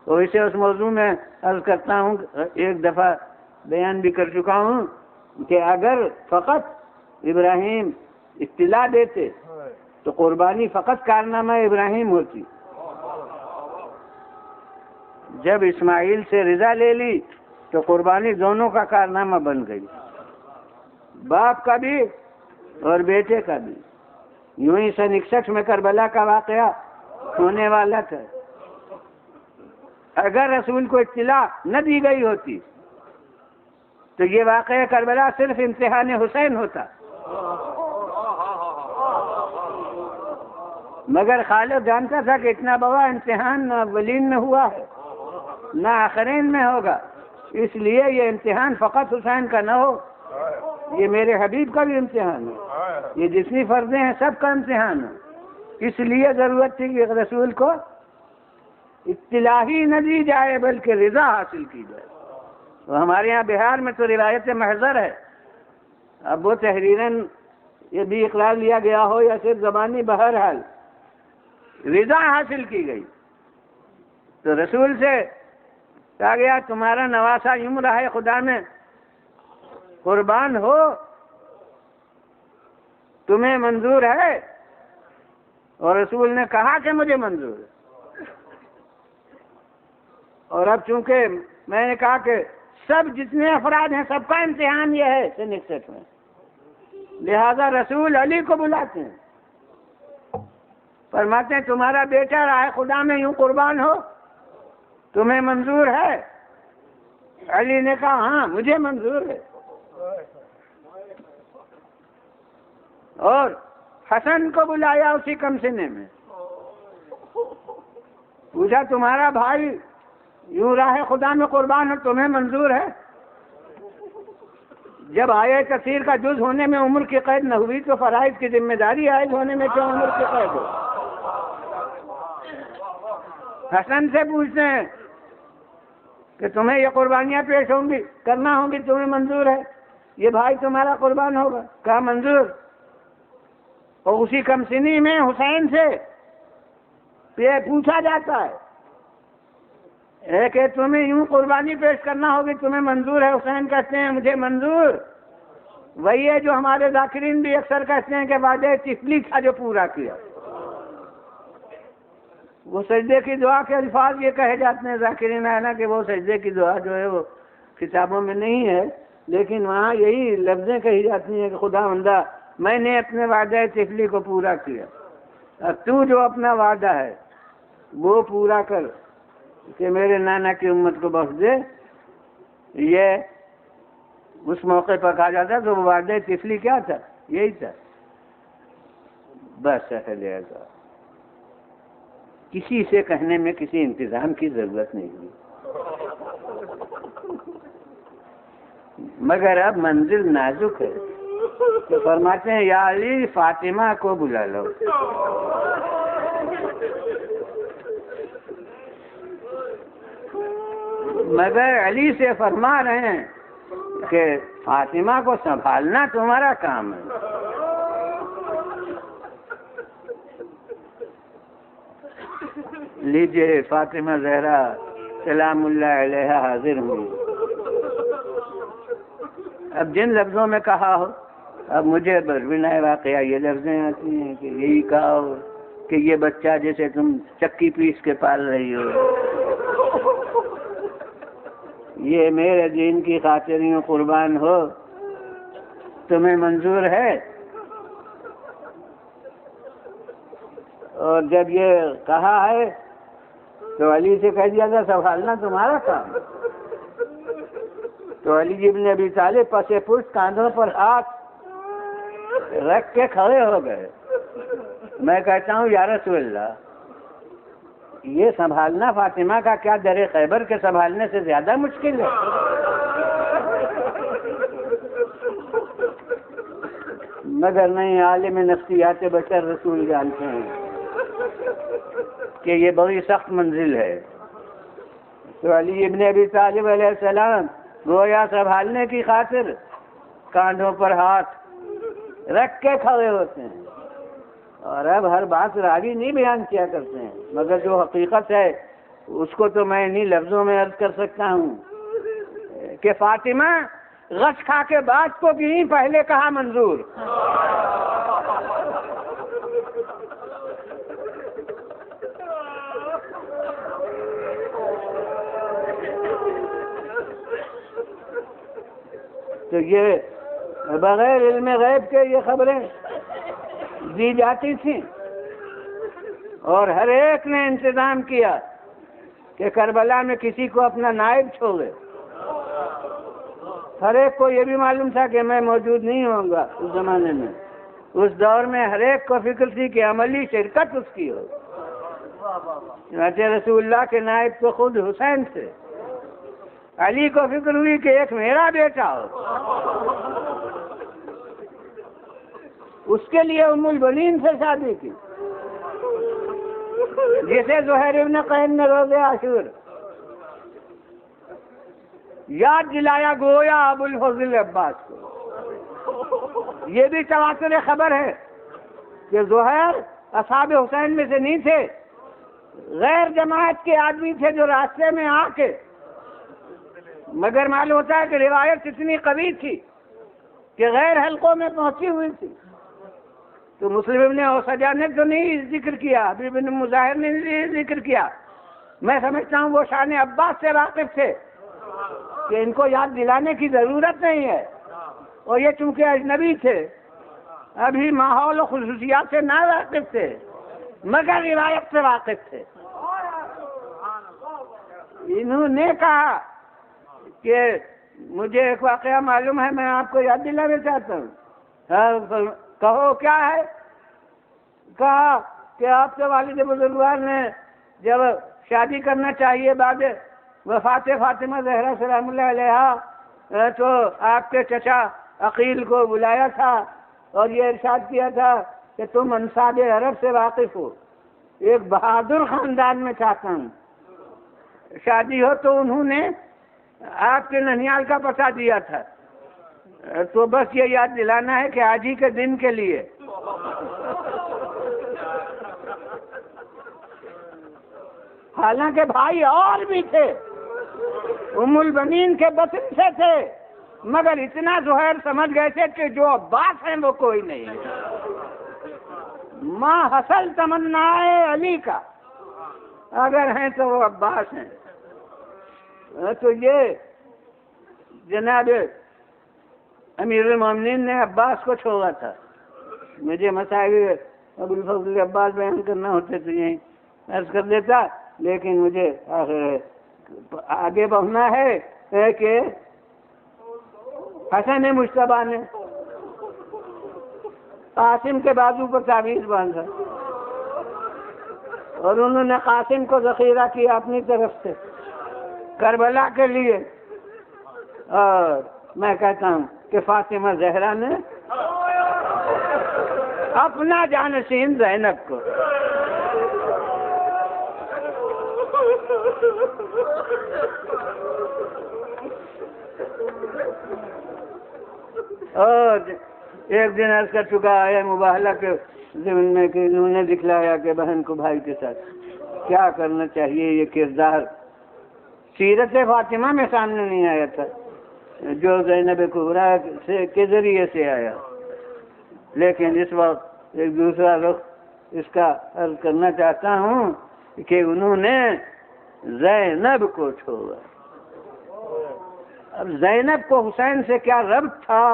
تو اسے اس موضوع میں عرض کرتا ہوں، ایک دفعہ بیان بھی کر چکا ہوں کہ اگر فقط ابراہیم اطلاع دیتے تو قربانی فقط کارنامہ ابراہیم ہوتی، جب اسماعیل سے رضا لے لی تو قربانی دونوں کا کارنامہ بن گئی، باپ کا بھی اور بیٹے کا بھی۔ یوں ہی سن 61 میں کربلا کا واقعہ ہونے والا تھا، اگر رسول کو اطلاع نہ دی گئی ہوتی تو یہ واقعہ کربلا صرف امتحان حسین ہوتا، مگر خالق جانتا تھا کہ اتنا بڑا امتحان نہ اولین میں ہوا ہے نہ آخرین میں ہوگا، اس لیے یہ امتحان فقط حسین کا نہ ہو، یہ میرے حبیب کا بھی امتحان ہے، یہ جتنی فرضیں ہیں سب کا امتحان ہے، اس لیے ضرورت تھی کہ رسول کو اطلاع ہی نہ دی جائے بلکہ رضا حاصل کی جائے۔ تو ہمارے یہاں بہار میں تو روایت محضر ہے، اب وہ تحریراً یہ بھی اقرار لیا گیا ہو یا صرف زبانی، بہرحال رضا حاصل کی گئی، تو رسول سے کہا گیا تمہارا نواسا یوں راہ خدا میں قربان ہو، تمہیں منظور ہے؟ اور رسول نے کہا کہ مجھے منظور ہے، اور اب چونکہ میں نے کہا کہ سب جتنے افراد ہیں سب کا امتحان یہ ہے سن 61 میں، لہذا رسول علی کو بلاتے ہیں، فرماتے ہیں تمہارا بیٹا راہ خدا میں یوں قربان ہو، تمہیں منظور ہے؟ علی نے کہا ہاں مجھے منظور ہے۔ اور حسن کو بلایا اسی کم سنے میں، پوچھا تمہارا بھائی یوں راہ خدا میں قربان ہو، تمہیں منظور ہے؟ جب آیہ کثیر کا جز ہونے میں عمر کی قید نہ ہوئی تو فرائض کی ذمہ داری عائد ہونے میں کیوں عمر کی قید ہو؟ حسن سے پوچھتے ہیں کہ تمہیں یہ قربانیاں پیش ہوں گی، کرنا ہوں گی، تمہیں منظور ہے؟ یہ بھائی تمہارا قربان ہوگا؟ کہا منظور۔ اور اسی کم سنی میں حسین سے یہ پوچھا جاتا ہے کہ تمہیں یوں قربانی پیش کرنا ہوگی، تمہیں منظور ہے؟ حسین کہتے ہیں مجھے منظور۔ وہی ہے جو ہمارے ذاکرین بھی اکثر کہتے ہیں کہ وعدہ طفلی تھا جو پورا کیا۔ وہ سجدے کی دعا کے الفاظ یہ کہے جاتے ہیں ذاکرین، حالانکہ وہ سجدے کی دعا جو ہے وہ کتابوں میں نہیں ہے، لیکن وہاں یہی لفظیں کہی جاتی ہیں کہ خدا بندہ میں نے اپنے وعدہ طفلی کو پورا کیا، اب تو جو اپنا وعدہ ہے وہ پورا کر کہ میرے نانا کی امت کو بخش دے۔ یہ اس موقع پر کہا جاتا تو وہ وعدہ طفلی کیا تھا؟ یہی تھا۔ بس ایسا کسی سے کہنے میں کسی انتظام کی ضرورت نہیں ہوئی، مگر اب منزل نازک ہے تو فرماتے ہیں یا علی فاطمہ کو بلا لو۔ مگر علی سے فرما رہے ہیں کہ فاطمہ کو سنبھالنا تمہارا کام ہے۔ لیجئے فاطمہ زہرا سلام اللہ علیہ حاضر ہوئی۔ اب جن لفظوں میں کہا ہو، اب مجھے بنا واقعہ یہ لفظیں آتی ہیں کہ یہی کہا ہو کہ یہ بچہ جیسے تم چکی پیس کے پال رہی ہو، یہ میرے دین کی خاطر یوں قربان ہو، تمہیں منظور ہے؟ اور جب یہ کہا ہے تو علی سے کہہ دیا تھا سنبھالنا تمہارا کام۔ تو علی ابن ابی طالب پس پشت کاندھوں پر ہاتھ رکھ کے کھڑے ہو گئے۔ میں کہتا ہوں یا رسول اللہ، یہ سنبھالنا فاطمہ کا کیا در خیبر کے سنبھالنے سے زیادہ مشکل ہے؟ مگر نہیں، عالم نفسیات بشر رسول جانتے ہیں کہ یہ بڑی سخت منزل ہے۔ تو علی ابن ابی طالب علیہ السلام گویا سنبھالنے کی خاطر کاندھوں پر ہاتھ رکھ کے کھڑے ہوتے ہیں۔ اور اب ہر بات راوی نہیں بیان کیا کرتے ہیں، مگر جو حقیقت ہے اس کو تو میں انہی لفظوں میں عرض کر سکتا ہوں کہ فاطمہ غش کھا کے بات کو بھی پہلے کہا منظور۔ تو یہ بغیر علم غیب کے یہ خبریں دی جاتی تھیں، اور ہر ایک نے انتظام کیا کہ کربلا میں کسی کو اپنا نائب چھوڑے۔ ہر ایک کو یہ بھی معلوم تھا کہ میں موجود نہیں ہوں گا اس زمانے میں۔ اس دور میں ہر ایک کو فکر تھی کہ عملی شرکت اس کی ہو۔ چنانچہ رسول اللہ کے نائب تو خود حسین تھے۔ علی کو فکر ہوئی کہ ایک میرا بیٹا ہو۔ اس کے لیے ام البنین سے شادی کی، جسے زہیر ابن قین نے روز عاشور یاد دلایا گویا ابو الفضل عباس کو۔ یہ بھی تواتر خبر ہے کہ زہیر اصحاب حسین میں سے نہیں تھے، غیر جماعت کے آدمی تھے جو راستے میں آ کے، مگر معلوم ہوتا ہے کہ روایت اتنی قوی تھی کہ غیر حلقوں میں پہنچی ہوئی تھی۔ تو مسلم ابن اوسجا نے تو نہیں ذکر کیا، حبیب بن مظاہر نے نہیں ذکر کیا، میں سمجھتا ہوں وہ شان عباس سے واقف تھے کہ ان کو یاد دلانے کی ضرورت نہیں ہے، اور یہ چونکہ اجنبی تھے، ابھی ماحول و خصوصیات سے نہ واقف تھے، مگر روایت سے واقف تھے. انہوں نے کہا کہ مجھے ایک واقعہ معلوم ہے، میں آپ کو یاد دلانا چاہتا ہوں. کہو کیا ہے؟ کہا کہ آپ کے والد بزرگوار نے جب شادی کرنا چاہیے بعد وفات فاطمہ زہرا سلام اللہ علیہا، تو آپ کے چچا عقیل کو بلایا تھا اور یہ ارشاد کیا تھا کہ تم انساب عرب سے واقف ہو، ایک بہادر خاندان میں چاہتا ہوں شادی ہو. تو انہوں نے آپ کے ننیال کا پتہ دیا تھا. تو بس یہ یاد دلانا ہے کہ آج ہی کے دن کے لیے حالانکہ بھائی اور بھی تھے، ام البنین کے بطن سے تھے، مگر اتنا زہیر سمجھ گئے تھے کہ جو عباس ہیں وہ کوئی نہیں ہے. ماں حسل تمنا علی کا اگر ہیں تو وہ عباس ہیں. تو یہ جناب امیر المومنین نے عباس کو چھوڑا تھا. مجھے مسائل ابوالفضل عباس بیان کرنا ہوتے تو یہیں عرض کر دیتا، لیکن مجھے آگے بڑھنا ہے کہ حسن مجتبیٰ نے قاسم کے بازو پر تعویذ باندھا اور انہوں نے قاسم کو ذخیرہ کیا اپنی طرف سے کربلا کے لیے. اور میں کہتا ہوں کہ فاطمہ زہرا نے اپنا جانشین زینب کو اور ایک دن عرض کر چکا ہے مباہلہ کے ضمن میں کہ انہوں نے دکھلایا کہ بہن کو بھائی کے ساتھ کیا کرنا چاہیے. یہ کردار سیرت فاطمہ میں سامنے نہیں آیا تھا جو زینب کبریٰ کے ذریعے سے آیا، لیکن اس وقت ایک دوسرا رخ اس کا عرض کرنا چاہتا ہوں کہ انہوں نے زینب کو چھوڑا. اب زینب کو حسین سے کیا ربط تھا،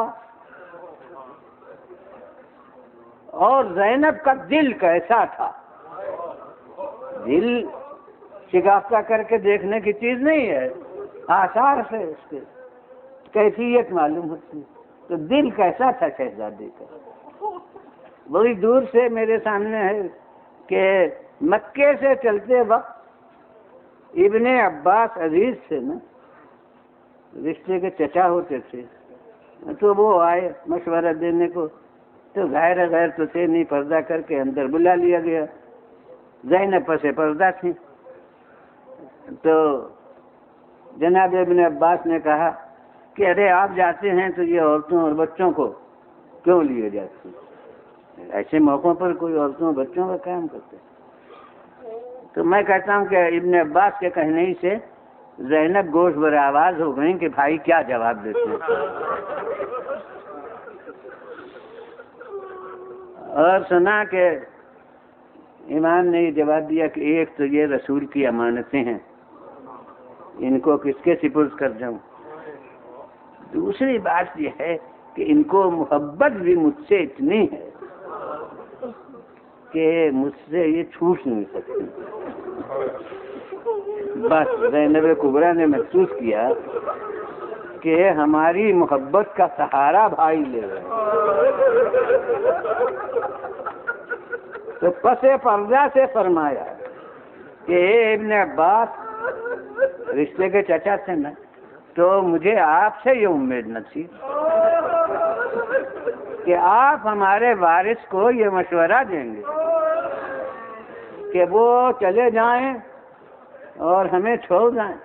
اور زینب کا دل کیسا تھا؟ دل شگافتہ کر کے دیکھنے کی چیز نہیں ہے، آثار سے اس کے کیفیت معلوم ہوتی ہے. تو دل کیسا تھا شہزادے کا؟ بڑی دور سے میرے سامنے ہے کہ مکے سے چلتے وقت ابن عباس عزیز سے نا رشتے کے چچا ہوتے تھے، تو وہ آئے مشورہ دینے کو. تو غیر تو تھے نہیں، پردہ کر کے اندر بلا لیا گیا. زینب پسے پردہ تھی. تو جناب ابن عباس نے کہا کہ ارے آپ جاتے ہیں تو یہ عورتوں اور بچوں کو کیوں لیے جاتے ہیں؟ ایسے موقعوں پر کوئی عورتوں اور بچوں کا قیام کرتے. تو میں کہتا ہوں کہ ابن عباس کے کہنے سے زینب گوش بر آواز ہو گئیں کہ بھائی کیا جواب دیتے ہیں. اور سنا کہ امام نے یہ جواب دیا کہ ایک تو یہ رسول کی امانتیں ہیں، ان کو کس کے سپرد کر جاؤں. دوسری بات یہ ہے کہ ان کو محبت بھی مجھ سے اتنی ہے کہ مجھ سے یہ چھوٹ نہیں سکتی. بس زینب کبریٰ نے محسوس کیا کہ ہماری محبت کا سہارا بھائی لے رہے ہیں. تو پس پردہ سے فرمایا کہ اے ابن عباس رشتے کے چچا تھے نا، تو مجھے آپ سے یہ امید نہ تھی کہ آپ ہمارے وارث کو یہ مشورہ دیں گے کہ وہ چلے جائیں اور ہمیں چھوڑ جائیں.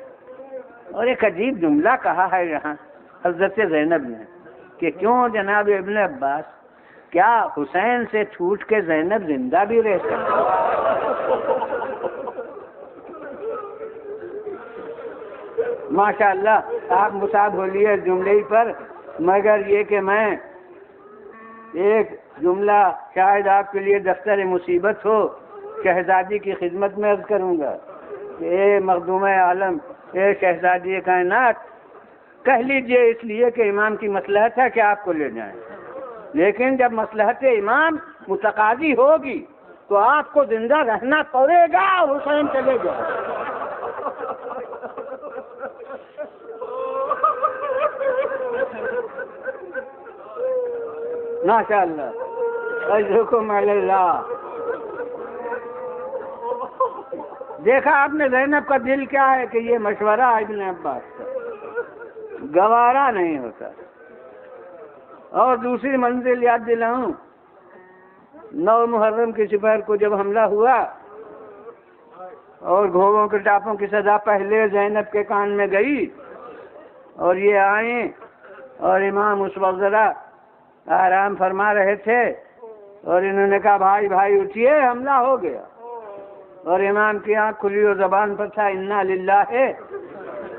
اور ایک عجیب جملہ کہا ہے یہاں حضرت زینب نے کہ کیوں جناب ابن عباس، کیا حسین سے چھوٹ کے زینب زندہ بھی رہ سکتی؟ ماشاء اللہ آپ مصاب بولیے جملے پر، مگر یہ کہ میں ایک جملہ شاید آپ کے لیے دفتر مصیبت ہو، شہزادی کی خدمت میں عرض کروں گا کہ اے مخدوم عالم، اے شہزادی کائنات، کہہ لیجئے اس لیے کہ امام کی مصلحت ہے کہ آپ کو لے جائیں، لیکن جب مصلحت امام متقاضی ہوگی تو آپ کو زندہ رہنا پڑے گا، حسین چلے جائے۔ ماشاء اللہ، اجرکم علی اللہ۔ دیکھا آپ نے زینب کا دل کیا ہے کہ یہ مشورہ ابن عباس کا گوارا نہیں ہوتا۔ اور دوسری منزل یاد دلاؤں، 9 محرم کی دوپہر کو جب حملہ ہوا اور گھوڑوں کے ٹاپوں کی سزا پہلے زینب کے کان میں گئی اور یہ آئیں اور امام اس وقت ذرا آرام فرما رہے تھے اور انہوں نے کہا بھائی بھائی اٹھیے، حملہ ہو گیا، اور امام کی آنکھ کھلی اور زبان پر تھا انا للہ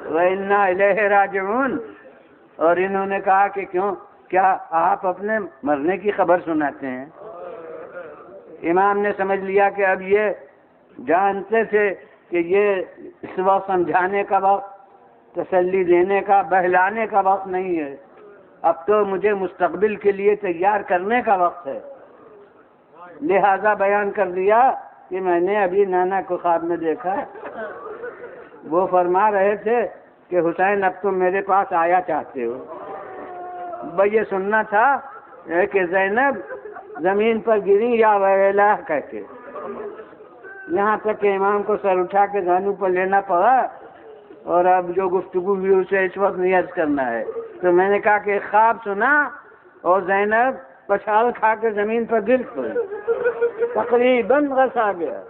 و انا الیہ راجعون، اور انہوں نے کہا کہ کیا آپ اپنے مرنے کی خبر سناتے ہیں؟ امام نے سمجھ لیا کہ اب یہ جانتے تھے کہ یہ اس وقت سمجھانے کا وقت، تسلی دینے کا، بہلانے کا وقت نہیں ہے، اب تو مجھے مستقبل کے لیے تیار کرنے کا وقت ہے، لہذا بیان کر دیا کہ میں نے ابھی نانا کو خواب میں دیکھا، وہ فرما رہے تھے کہ حسین اب تم میرے پاس آیا چاہتے ہو۔ بھئی یہ سننا تھا کہ زینب زمین پر گری یا ویلا کہہ کے، یہاں تک کہ امام کو سر اٹھا کے زانو پر لینا پڑا، اور اب جو گفتگو ہوئی اسے اس وقت نہیں عرض کرنا ہے۔ تو میں نے کہا کہ ایک خواب سنا اور زینب پچھال کھا کے زمین پر گر پڑی، تقریباً غش آ گیا،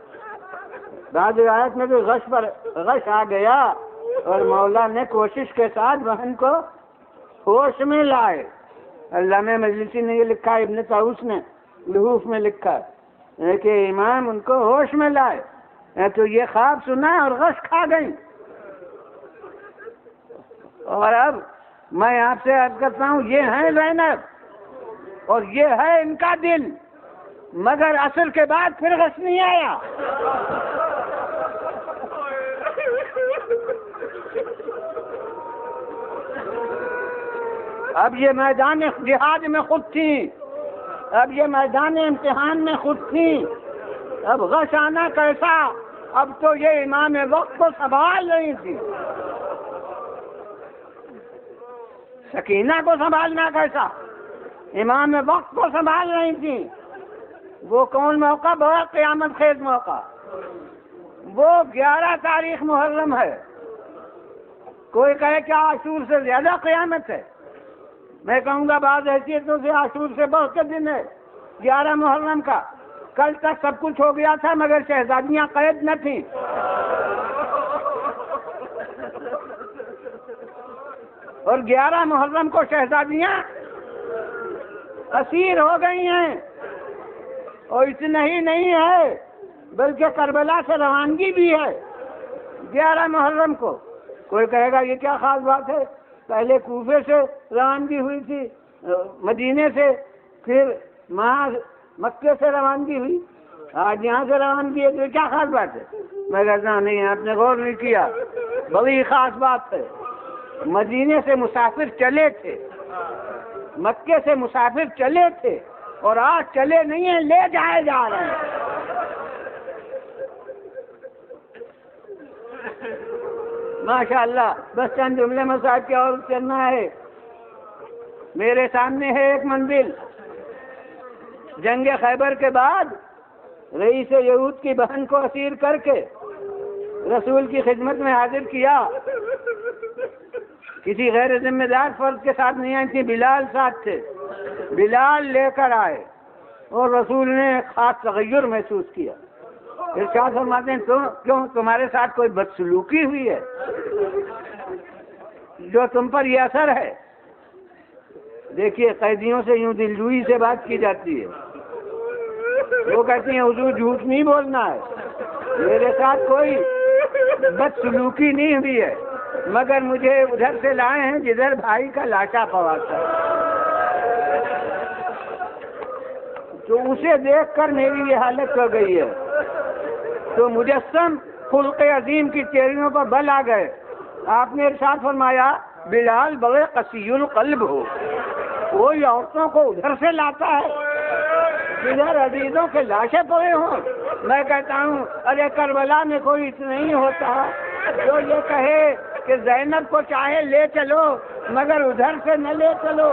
بعض روایت میں بھی غش آ گیا، اور مولا نے کوشش کے ساتھ بہن کو ہوش میں لائے۔ علامہ مجلسی نے یہ لکھا، ابن طاؤس نے لحوف میں لکھا ہے کہ امام ان کو ہوش میں لائے، تو یہ خواب سنا اور غش کھا گئی۔ اور اب میں آپ سے عرض کرتا ہوں، یہ ہیں زینب اور یہ ہے ان کا دل، مگر عصر کے بعد پھر غش نہیں آیا۔ اب یہ میدان جہاد میں خود تھی، اب یہ میدان امتحان میں خود تھی، اب غش آنا کیسا؟ اب تو یہ امام وقت کو سنبھال رہی تھی، سکینہ کو سنبھالنا کیسا؟ امام وقت کو سنبھال رہی تھی۔ وہ کون موقع؟ بڑا قیامت خیز موقع، وہ 11 تاریخ محرم ہے۔ کوئی کہے کہ عاشور سے زیادہ قیامت ہے، میں کہوں گا بعض حیثیتوں سے عاشور سے بڑھ کے دن ہے 11 محرم کا۔ کل تک سب کچھ ہو گیا تھا مگر شہزادیاں قید نہ تھیں، اور 11 محرم کو شہزادیاں اسیر ہو گئی ہیں، اور اتنا ہی نہیں ہے بلکہ کربلا سے روانگی بھی ہے 11 محرم کو۔ کوئی کہے گا یہ کیا خاص بات ہے، پہلے کوفے سے روانگی ہوئی تھی، مدینے سے، پھر مکے سے روانگی ہوئی، آج یہاں سے روانگی ہے، تو کیا خاص بات ہے؟ میں کہتا ہوں نہیں، آپ نے غور نہیں کیا، بڑی خاص بات ہے۔ مدینے سے مسافر چلے تھے، مکے سے مسافر چلے تھے، اور آج چلے نہیں ہیں، لے جائے جا رہے ہیں۔ ماشاءاللہ، بس چند جملے مسائل کی اور کرنا ہے۔ میرے سامنے ہے ایک منزل، جنگ خیبر کے بعد رئیس یہود کی بہن کو اسیر کر کے رسول کی خدمت میں حاضر کیا، کسی غیر ذمہ دار فرد کے ساتھ نہیں آئی تھی، بلال ساتھ تھے، بلال لے کر آئے، اور رسول نے خاص تغیر محسوس کیا۔ ارشاد فرماتے ہیں کیوں تمہارے ساتھ کوئی بدسلوکی ہوئی ہے جو تم پر یہ اثر ہے؟ دیکھیے قیدیوں سے یوں دلجوئی سے بات کی جاتی ہے، وہ کہتی ہیں حضور جھوٹ نہیں بولنا ہے، میرے ساتھ کوئی بدسلوکی نہیں ہوئی ہے، مگر مجھے ادھر سے لائے ہیں جدھر بھائی کا لاشا پڑا تھا، تو اسے دیکھ کر میری یہ حالت ہو گئی ہے۔ تو مجسم خلق عظیم کی چہریوں پر بل آ گئے۔ آپ نے ارشاد فرمایا بلال بڑے قسی القلب ہو، کوئی عورتوں کو ادھر سے لاتا ہے، جدھر عزیزوں کے لاشیں پڑے ہوں۔ میں کہتا ہوں ارے کربلا میں کوئی اتنا نہیں ہوتا جو یہ کہے کہ زینب کو چاہے لے چلو مگر ادھر سے نہ لے چلو،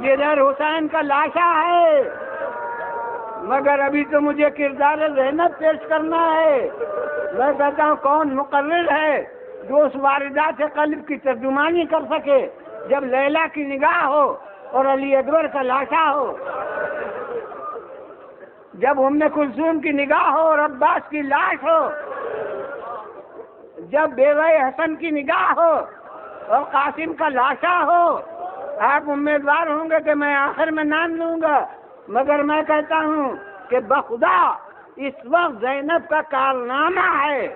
جدھر حسین کا لاشا ہے، مگر ابھی تو مجھے کردار زینب پیش کرنا ہے۔ میں کہتا ہوں کون مقرر ہے جو اس واردات قلب کی ترجمانی کر سکے جب لیلا کی نگاہ ہو اور علی اکبر کا لاشا ہو، جب ام کلثوم کی نگاہ ہو اور عباس کی لاش ہو، جب بیوہ حسن کی نگاہ ہو اور قاسم کا لاشا ہو۔ آپ امیدوار ہوں گے کہ میں آخر میں نام لوں گا، مگر میں کہتا ہوں کہ بخدا اس وقت زینب کا کارنامہ ہے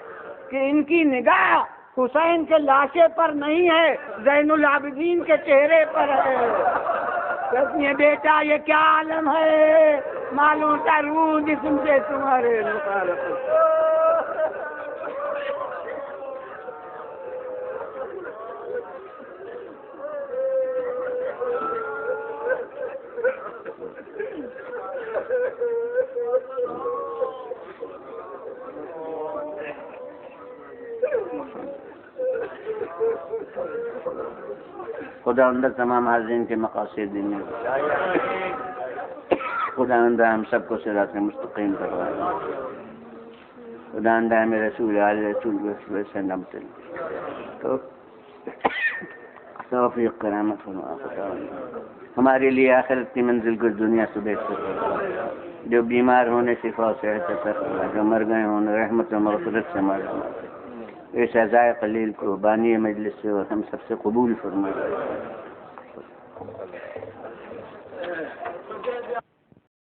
کہ ان کی نگاہ حسین کے لاشے پر نہیں ہے، زین العابدین کے چہرے پر ہے۔ کہتی ہیں بیٹا یہ کیا عالم ہے، معلوم تھا روح جسم سے تمہارے مخالف۔ خدا اندر تمام حاضرین کے مقاصد دین میں خدا اندر ہم سب کو صراط مستقیم کروا، خدا اندر ہمیں رسول علیہ رسول وسلم تو توفیق کرامت فرما، خدا ہمارے لیے آخرت کی منزل کو دنیا سے بہتر کروا، جو بیمار ہونے شفا و صحت عطا فرما، جو مر گئے ہونے رحمت و مغفرت سے مار فرما، اس عزائے قلیل کو بانی مجلس سے اور ہم سب سے قبول فرما۔